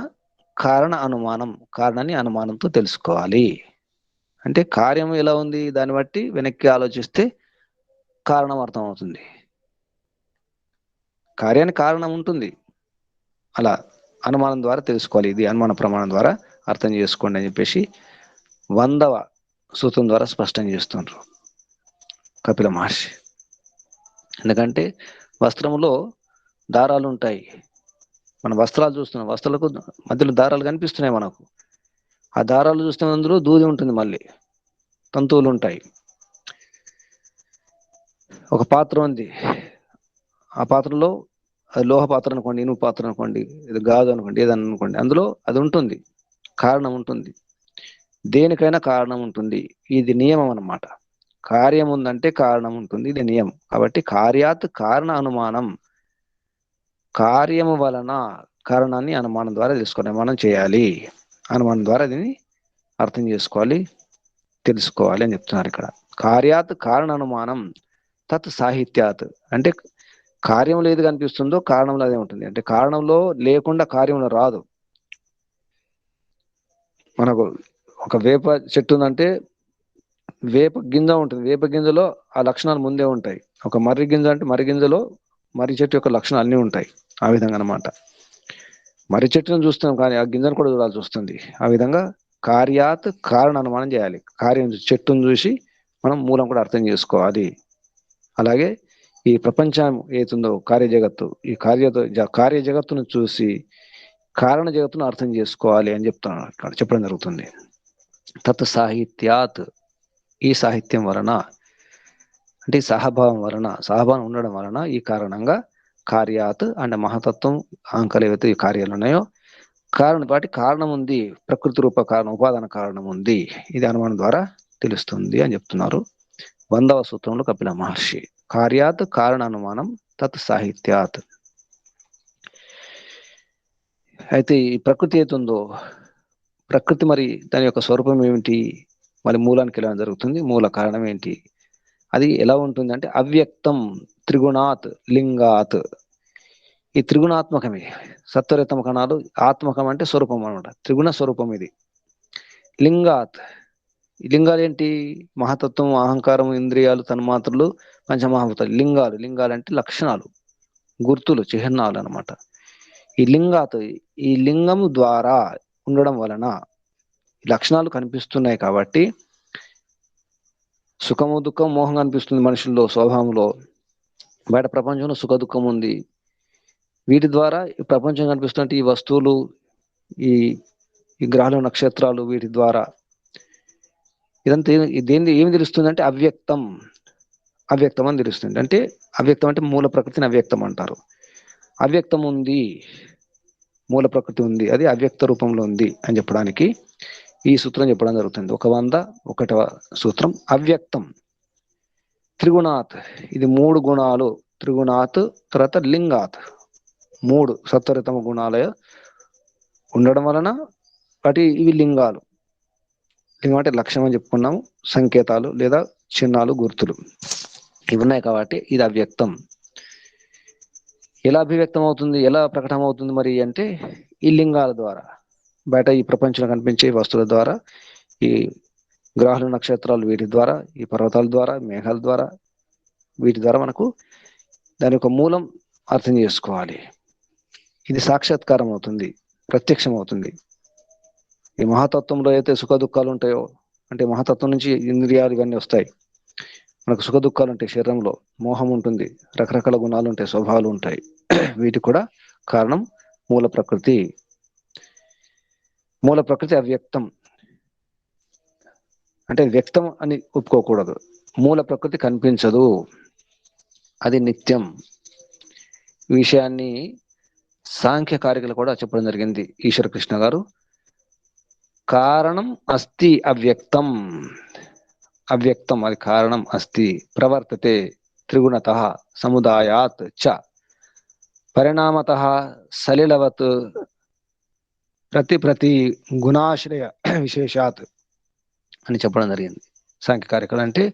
కారణ అనుమానం, కారణాన్ని అనుమానంతో తెలుసుకోవాలి అంటే కార్యం ఎలా ఉంది దాన్ని బట్టి వెనక్కి ఆలోచిస్తే కారణం అర్థమవుతుంది. కార్యానికి కారణం ఉంటుంది, అలా అనుమానం ద్వారా తెలుసుకోవాలి. ఇది అనుమాన ప్రమాణం ద్వారా అర్థం చేసుకోండి అని చెప్పేసి 100వ సూత్రం ద్వారా స్పష్టం చేస్తుండ్రు కపిల మహర్షి. ఎందుకంటే వస్త్రంలో దారాలు ఉంటాయి, మన వస్త్రాలు చూస్తున్నాం, వస్త్రాలకు మధ్యలో దారాలు కనిపిస్తున్నాయి మనకు. ఆ దారాలు చూస్తున్న అందులో దూది ఉంటుంది, మళ్ళీ తంతువులు ఉంటాయి. ఒక పాత్ర ఉంది, ఆ పాత్రలో అది లోహ పాత్ర అనుకోండి, ఇనుప పాత్ర అనుకోండి, ఇది గాజు అనుకోండి, ఏదన్నా అనుకోండి, అందులో అది ఉంటుంది, కారణం ఉంటుంది. దేనికైనా కారణం ఉంటుంది, ఇది నియమం అన్నమాట. కార్యం ఉందంటే కారణం ఉంటుంది, ఇది నియమం. కాబట్టి కార్యాత్ కారణ అనుమానం, కార్యము వలన కారణాన్ని అనుమానం ద్వారా తెలుసుకోవాలి. మనం చేయాలి, అనుమానం ద్వారా దీన్ని అర్థం చేసుకోవాలి, తెలుసుకోవాలి అని చెప్తున్నారు ఇక్కడ. కార్యాత్ కారణ అనుమానం తత్ సాహిత్యాత్, అంటే కార్యంలో ఏది కనిపిస్తుందో కారణంలో అదే ఉంటుంది. అంటే కారణంలో లేకుండా కార్యంలో రాదు. మనకు ఒక వేప చెట్టు ఉందంటే వేప గింజ ఉంటుంది, వేప గింజలో ఆ లక్షణాలు ముందే ఉంటాయి. ఒక మర్రి గింజ అంటే మర్రి గింజలో మర్రి చెట్టు యొక్క లక్షణాలు అన్నీ ఉంటాయి. ఆ విధంగా అన్నమాట. మర్రి చెట్టును చూస్తున్నాం కానీ ఆ గింజను కూడా చూడాల్సి వస్తుంది. ఆ విధంగా కార్యాత్ కారణ అనుమానం చేయాలి. కార్యం చెట్టును చూసి మనం మూలం కూడా అర్థం చేసుకోవాలి. అలాగే ఈ ప్రపంచం ఏతుందో కార్య జగత్తు, ఈ కార్య జగత్తును చూసి కారణ జగత్తును అర్థం చేసుకోవాలి అని చెప్తున్నాను, ఇక్కడ చెప్పడం జరుగుతుంది. తత్ సాహిత్యాత్, ఈ సాహిత్యం వలన, అంటే సహభావం వలన, సహభావం ఉండడం వలన, ఈ కారణంగా కార్యాత్ అంటే మహతత్వం అహంకాలు ఏవైతే ఈ కార్యాలు ఉన్నాయో కారణం, వాటి కారణం ఉంది, ప్రకృతి రూప కారణం, ఉపాదాన కారణం ఉంది, ఇది అనుమానం ద్వారా తెలుస్తుంది అని చెప్తున్నారు 100వ సూత్రంలో కపిల మహర్షి. కార్యాత్ కారణ అనుమానం తత్ సాహిత్యాత్. అయితే ఈ ప్రకృతి ఏతుందో, ప్రకృతి మరి దాని యొక్క స్వరూపం ఏమిటి, మరి మూలానికి వెళ్ళడం జరుగుతుంది. మూల కారణం ఏంటి, అది ఎలా ఉంటుంది అంటే అవ్యక్తం త్రిగుణాత్ లింగాత్. ఈ త్రిగుణాత్మకమే, సత్వరతమ కణాలు, ఆత్మకం అంటే స్వరూపం అనమాట, త్రిగుణ స్వరూపం ఇది. లింగాత్, ఈ లింగాలు ఏంటి, మహతత్వం, అహంకారం, ఇంద్రియాలు, తన్మాత్రలు, పంచమహాభూతాలు. లింగాలు, లింగాలు అంటే లక్షణాలు, గుర్తులు, చిహ్నాలు అనమాట. ఈ లింగాత్, ఈ లింగము ద్వారా ఉండడం వలన లక్షణాలు కనిపిస్తున్నాయి కాబట్టి సుఖము దుఃఖం మోహం కనిపిస్తుంది మనుషుల్లో స్వభావంలో. బయట ప్రపంచంలో సుఖ దుఃఖం ఉంది, వీటి ద్వారా ఈ ప్రపంచం కనిపిస్తున్నట్టు ఈ వస్తువులు, ఈ ఈ గ్రహాలు, నక్షత్రాలు, వీటి ద్వారా ఇదంతా దేని ఏమి తెలుస్తుంది అంటే అవ్యక్తం, అవ్యక్తం అని తెలుస్తుంది. అంటే అవ్యక్తం అంటే మూల ప్రకృతిని అవ్యక్తం అంటారు. అవ్యక్తం ఉంది, మూల ప్రకృతి ఉంది, అది అవ్యక్త రూపంలో ఉంది అని చెప్పడానికి ఈ సూత్రం చెప్పడం జరుగుతుంది. 101వ సూత్రం అవ్యక్తం త్రిగుణాత్, ఇది 3 గుణాలు, త్రిగుణాత్, తర్వాత లింగాత్, 3 సత్వరతమ గుణాలయ ఉండడం వలన వాటి ఇవి లింగాలు. లింగం అంటే లక్ష్యం అని చెప్పుకున్నాము, సంకేతాలు లేదా చిహ్నాలు, గుర్తులు ఇవి ఉన్నాయి కాబట్టి ఇది అవ్యక్తం. ఎలా అభివ్యక్తం అవుతుంది, ఎలా ప్రకటన అవుతుంది మరి అంటే ఈ లింగాల ద్వారా, బయట ఈ ప్రపంచంలో కనిపించే వస్తువుల ద్వారా, ఈ గ్రహాలు, నక్షత్రాలు, వీటి ద్వారా, ఈ పర్వతాల ద్వారా, మేఘాల ద్వారా, వీటి ద్వారా మనకు దాని యొక్క మూలం అర్థం చేసుకోవాలి. ఇది సాక్షాత్కారం అవుతుంది, ప్రత్యక్షం అవుతుంది. ఈ మహాతత్వంలో అయితే సుఖ దుఃఖాలు ఉంటాయో, అంటే మహాతత్వం నుంచి ఇంద్రియాలు ఇవన్నీ వస్తాయి. మనకు సుఖ దుఃఖాలు ఉంటాయి, శరీరంలో మోహం ఉంటుంది, రకరకాల గుణాలు ఉంటాయి, స్వభావాలు ఉంటాయి. వీటికి కూడా కారణం మూల ప్రకృతి. మూల ప్రకృతి అవ్యక్తం, అంటే వ్యక్తం అని ఒప్పుకోకూడదు. మూల ప్రకృతి కనిపించదు, అది నిత్యం. ఈ విషయాన్ని సాంఖ్యకారికలు కూడా చెప్పడం జరిగింది ఈశ్వర కృష్ణ గారు. కారణం అస్తి అవ్యక్తం, అవ్యక్తం అది కారణం అస్తి, ప్రవర్తతే త్రిగుణత సముదాయాత్ చ పరిణామత సలిలవత్ ప్రతి గుణాశ్రయ విశేషాత్ అని చెప్పడం జరిగింది సాంఖ్యకారికలు. అంటే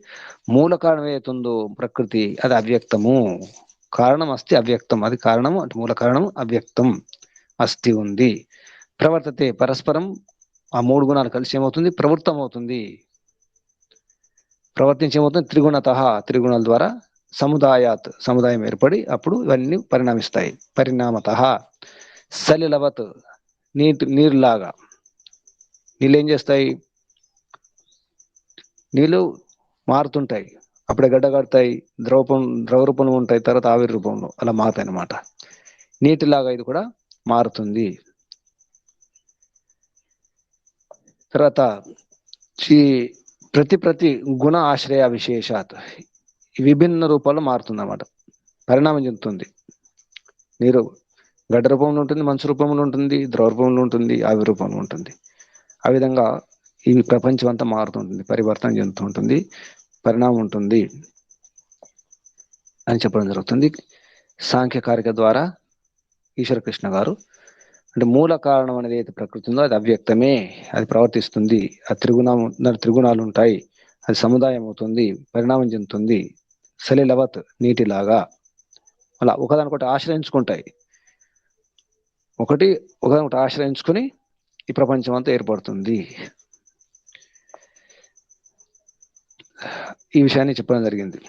మూల కారణం ఏతుందో ప్రకృతి అది అవ్యక్తము, కారణం అస్తి అవ్యక్తం, అది కారణము అంటే మూల కారణం అవ్యక్తం, అస్థి ఉంది. ప్రవర్తతే పరస్పరం ఆ 3 గుణాలు కలిసి ఏమవుతుంది, ప్రవృత్తం అవుతుంది. ప్రవర్తించి ఏమవుతుంది, త్రిగుణత, త్రిగుణాల ద్వారా సముదాయం ఏర్పడి అప్పుడు ఇవన్నీ పరిణమిస్తాయి. పరిణామత సలిలవత్, నీరులాగా. నీళ్ళు ఏం చేస్తాయి, నీళ్ళు మారుతుంటాయి, అప్పుడే గడ్డ కడతాయి, ద్రవ రూపంలో ఉంటాయి, తర్వాత ఆవిరి రూపంలో అలా మారుతాయి అన్నమాట. నీటిలాగా ఇది కూడా మారుతుంది. తర్వాత ప్రతి గుణ ఆశ్రయ విశేషాత్, విభిన్న రూపాల్లో మారుతుంది అన్నమాట, పరిణామం చెందుతుంది. నీరు గడ్డ రూపంలో ఉంటుంది, మంచు రూపంలో ఉంటుంది, ద్రవ రూపంలో ఉంటుంది, ఆవిరి రూపంలో ఉంటుంది. ఆ విధంగా ఈ ప్రపంచం అంతా మారుతుంటుంది, పరివర్తన చెందుతూ ఉంటుంది, పరిణామం ఉంటుంది అని చెప్పడం జరుగుతుంది సాంఖ్యకారిక ద్వారా. ఈశ్వర కృష్ణ గారు అంటే మూల కారణం అనేది అయితే ప్రకృతి ఉందో అది అవ్యక్తమే, అది ప్రవర్తిస్తుంది, ఆ త్రిగుణాలు ఉంటాయి, అది సముదాయం అవుతుంది, పరిణామం చెందుతుంది. సలిలవత్, నీటిలాగా అలా ఒకదానికొకటి ఆశ్రయించుకుంటాయి, ఒకదానికొకటి ఆశ్రయించుకుని ఈ ప్రపంచం అంతా ఏర్పడుతుంది. ఈ విషయాన్ని చెప్పడం జరిగింది.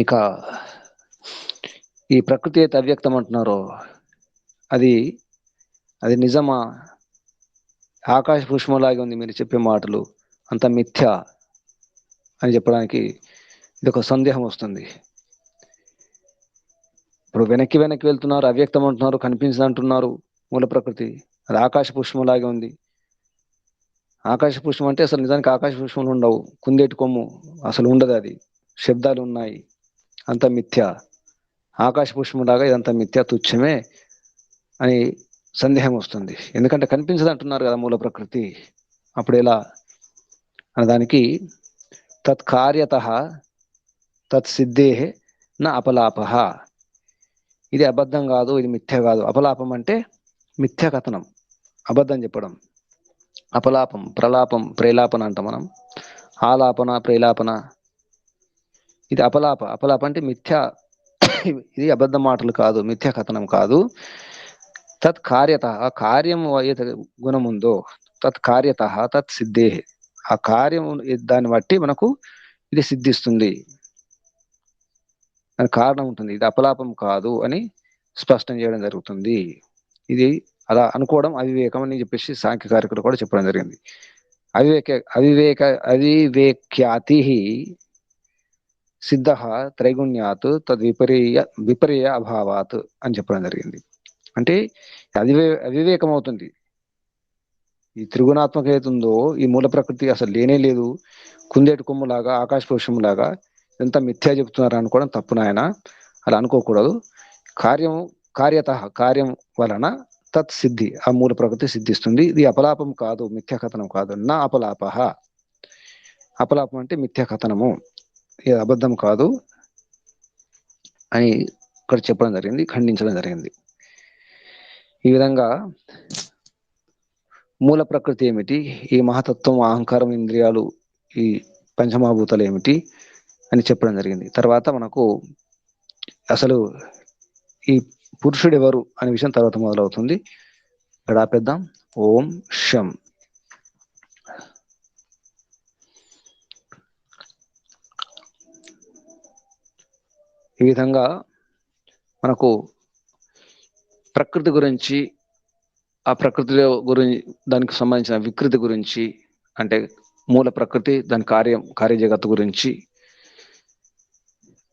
ఇక ఈ ప్రకృతి అయితే అవ్యక్తం అంటున్నారో అది నిజమా? ఆకాశ పుష్పంలాగే ఉంది మీరు చెప్పే మాటలు, అంత మిథ్య అని చెప్పడానికి ఇది ఒక సందేహం వస్తుంది. ఇప్పుడు వెనక్కి వెళ్తున్నారు, అవ్యక్తం అంటున్నారు, కనిపించదు అంటున్నారు. మూల ప్రకృతి అది ఆకాశ పుష్పంలాగే ఉంది. ఆకాశ పుష్పం అంటే అసలు నిజానికి ఆకాశ పుష్పంలో ఉండవు, కుందేటి కొమ్ము అసలు ఉండదు, అది శబ్దాలు ఉన్నాయి, అంత మిథ్య. ఆకాశ పుష్పంలాగా ఇదంతా మిథ్య, తుచ్చమే అని సందేహం వస్తుంది. ఎందుకంటే కనిపించదు అంటున్నారు కదా మూల ప్రకృతి, అప్పుడు ఎలా అనడానికి తత్కార్యత తత్సిద్ధే నా అపలాప, ఇది అబద్ధం కాదు, ఇది మిథ్య కాదు. అపలాపం అంటే మిథ్య కథనం, అబద్ధం చెప్పడం. అపలాపం, ప్రలాపం, ప్రేలాపన అంట మనం, ఆలాపన, ప్రేలాపన, ఇది అపలాప అంటే మిథ్య, ఇది అబద్ధ మాటలు కాదు, మిథ్య కథనం కాదు. తత్ కార్యత, ఆ కార్యం ఏదైతే గుణం ఉందో, తత్ కార్యత తత్ సిద్ధే, ఆ కార్యం దాన్ని బట్టి మనకు ఇది సిద్ధిస్తుంది, దాని కారణం ఉంటుంది, ఇది అపలాపం కాదు అని స్పష్టం చేయడం జరుగుతుంది. ఇది అలా అనుకోవడం అవివేకం అని చెప్పేసి సాంఖ్యకారికులు కూడా చెప్పడం జరిగింది. అవివేక్యాతి సిద్ధ త్రైగుణ్యాత్ విపర్య అభావాత్ అని చెప్పడం జరిగింది. అంటే అవివేకం అవుతుంది. ఈ త్రిగుణాత్మక ఏతుందో ఈ మూల ప్రకృతి అసలు లేనే లేదు, కుందేటి కొమ్ములాగా, ఆకాశ పురుషంలాగా ఎంత మిథ్యా చెబుతున్నారు అనుకోవడం తప్పు నాయన, అలా అనుకోకూడదు. కార్యం వలన తత్ సిద్ధి, ఆ మూల ప్రకృతి సిద్ధిస్తుంది. ఇది అపలాపం కాదు, మిథ్యాకథనం కాదు. నా అపలాపం అంటే మిథ్యాకథనము, ఇది అబద్ధం కాదు అని ఇక్కడ చెప్పడం జరిగింది, ఖండించడం జరిగింది. ఈ విధంగా మూల ప్రకృతి ఏమిటి, ఈ మహతత్వం, అహంకారం, ఇంద్రియాలు, ఈ పంచమహాభూతాలు ఏమిటి అని చెప్పడం జరిగింది. తర్వాత మనకు అసలు ఈ పురుషుడు ఎవరు అనే విషయం తర్వాత మొదలవుతుంది. ఇక్కడ ఆపేద్దాం. ఓం శం. ఈ విధంగా మనకు ప్రకృతి గురించి, ఆ ప్రకృతిలో దానికి సంబంధించిన వికృతి గురించి, అంటే మూల ప్రకృతి, దాని కార్యజగత్తు గురించి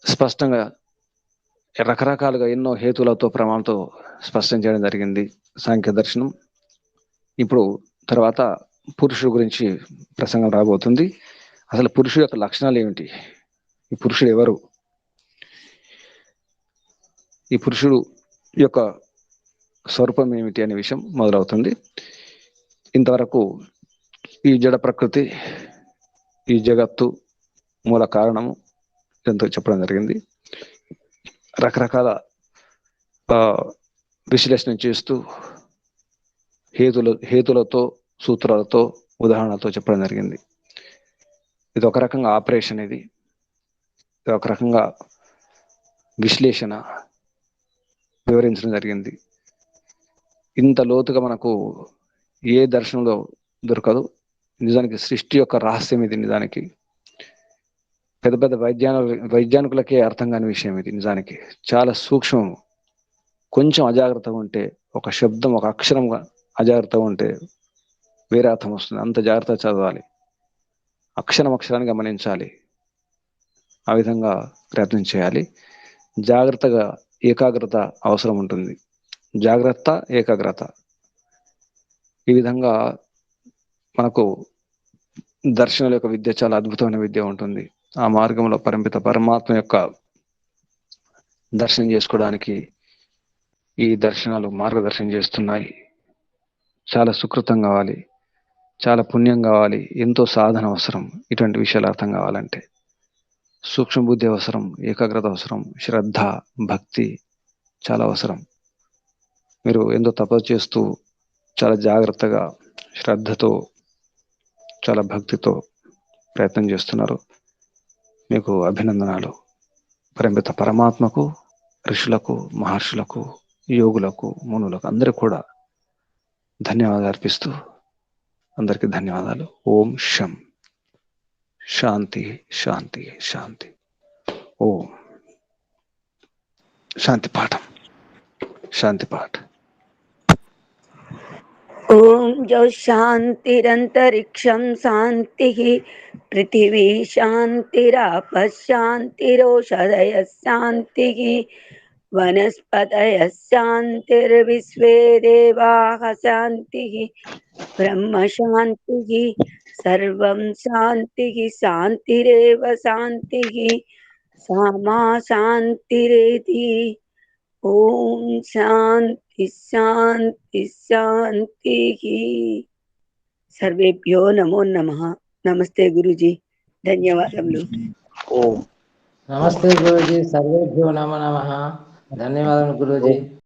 స్పష్టంగా రకరకాలుగా ఎన్నో హేతులతో, ప్రమాణంతో స్పష్టం చేయడం జరిగింది సాంఖ్య దర్శనం. ఇప్పుడు తర్వాత పురుషుడు గురించి ప్రసంగం రాబోతుంది. అసలు పురుషుడు యొక్క లక్షణాలు ఏమిటి, ఈ పురుషుడు ఎవరు, ఈ పురుషుడు యొక్క స్వరూపం ఏమిటి అనే విషయం మొదలవుతుంది. ఇంతవరకు ఈ జడ ప్రకృతి, ఈ జగత్తు మూల కారణము ఎంతో చెప్పడం జరిగింది. రకరకాల విశ్లేషణ చేస్తూ హేతులతో, సూత్రాలతో, ఉదాహరణలతో చెప్పడం జరిగింది. ఇది ఒక రకంగా ఆపరేషన్, ఇది ఒక రకంగా విశ్లేషణ వివరించడం జరిగింది. ఇంత లోతుగా మనకు ఏ దర్శనంలో దొరకదు. నిజానికి సృష్టి యొక్క రహస్యం ఇది. నిజానికి పెద్ద పెద్ద వైజ్ఞానికులకే అర్థం కాని విషయం ఇది. నిజానికి చాలా సూక్ష్మం. కొంచెం అజాగ్రత్తగా ఉంటే, ఒక శబ్దం, ఒక అక్షరం అజాగ్రత్తగా ఉంటే వేరే అర్థం వస్తుంది. అంత జాగ్రత్తగా చదవాలి, అక్షరాన్ని గమనించాలి. ఆ విధంగా ప్రయత్నం చేయాలి. జాగ్రత్తగా ఏకాగ్రత అవసరం ఉంటుంది. జాగ్రత్త, ఏకాగ్రత, ఈ విధంగా మనకు దర్శనాల యొక్క విద్య చాలా అద్భుతమైన విద్య ఉంటుంది. ఆ మార్గంలో పరంపిత పరమాత్మ యొక్క దర్శనం చేసుకోవడానికి ఈ దర్శనాలు మార్గదర్శనం చేస్తున్నాయి. చాలా సుకృతం కావాలి, చాలా పుణ్యం కావాలి, ఎంతో సాధన అవసరం. ఇటువంటి విషయాలు అర్థం కావాలంటే సూక్ష్మ బుద్ధి అవసరం, ఏకాగ్రత అవసరం, శ్రద్ధ, భక్తి చాలా అవసరం. మీరు ఎంతో తపస్సు చేస్తూ చాలా జాగ్రత్తగా, శ్రద్ధతో, చాలా భక్తితో ప్రయత్నం చేస్తున్నారు. మీకు అభినందనాలు. పరంపిత పరమాత్మకు, ఋషులకు, మహర్షులకు, యోగులకు, మునులకు అందరికీ కూడా ధన్యవాదాలు అర్పిస్తూ అందరికీ ధన్యవాదాలు. ఓం శం. శాంతి శాంతి శాంతి. ఓం శాంతి పాఠం. శాంతి పాఠ.
ఓం జౌ శాంతిరంతరిక్షం శాంతిః పృథివీ శాంతిరాపః శాంతిరోషధయః శాంతిః వనస్పతయః శాంతిర్విశ్వే దేవాః శాంతిః బ్రహ్మ శాంతిః సర్వం శాంతిః శాంతిరేవ శాంతిః సామా శాంతిరేతి. ఓం శాంతి శాంతి శాంతి. సర్వేభ్యో నమో నమః. నమస్తే గురుజీ, ధన్యవాదములు.
నమస్తే గురుజీ, సర్వేభ్యో నమో నమః. ధన్యవాదాలు గురుజీ.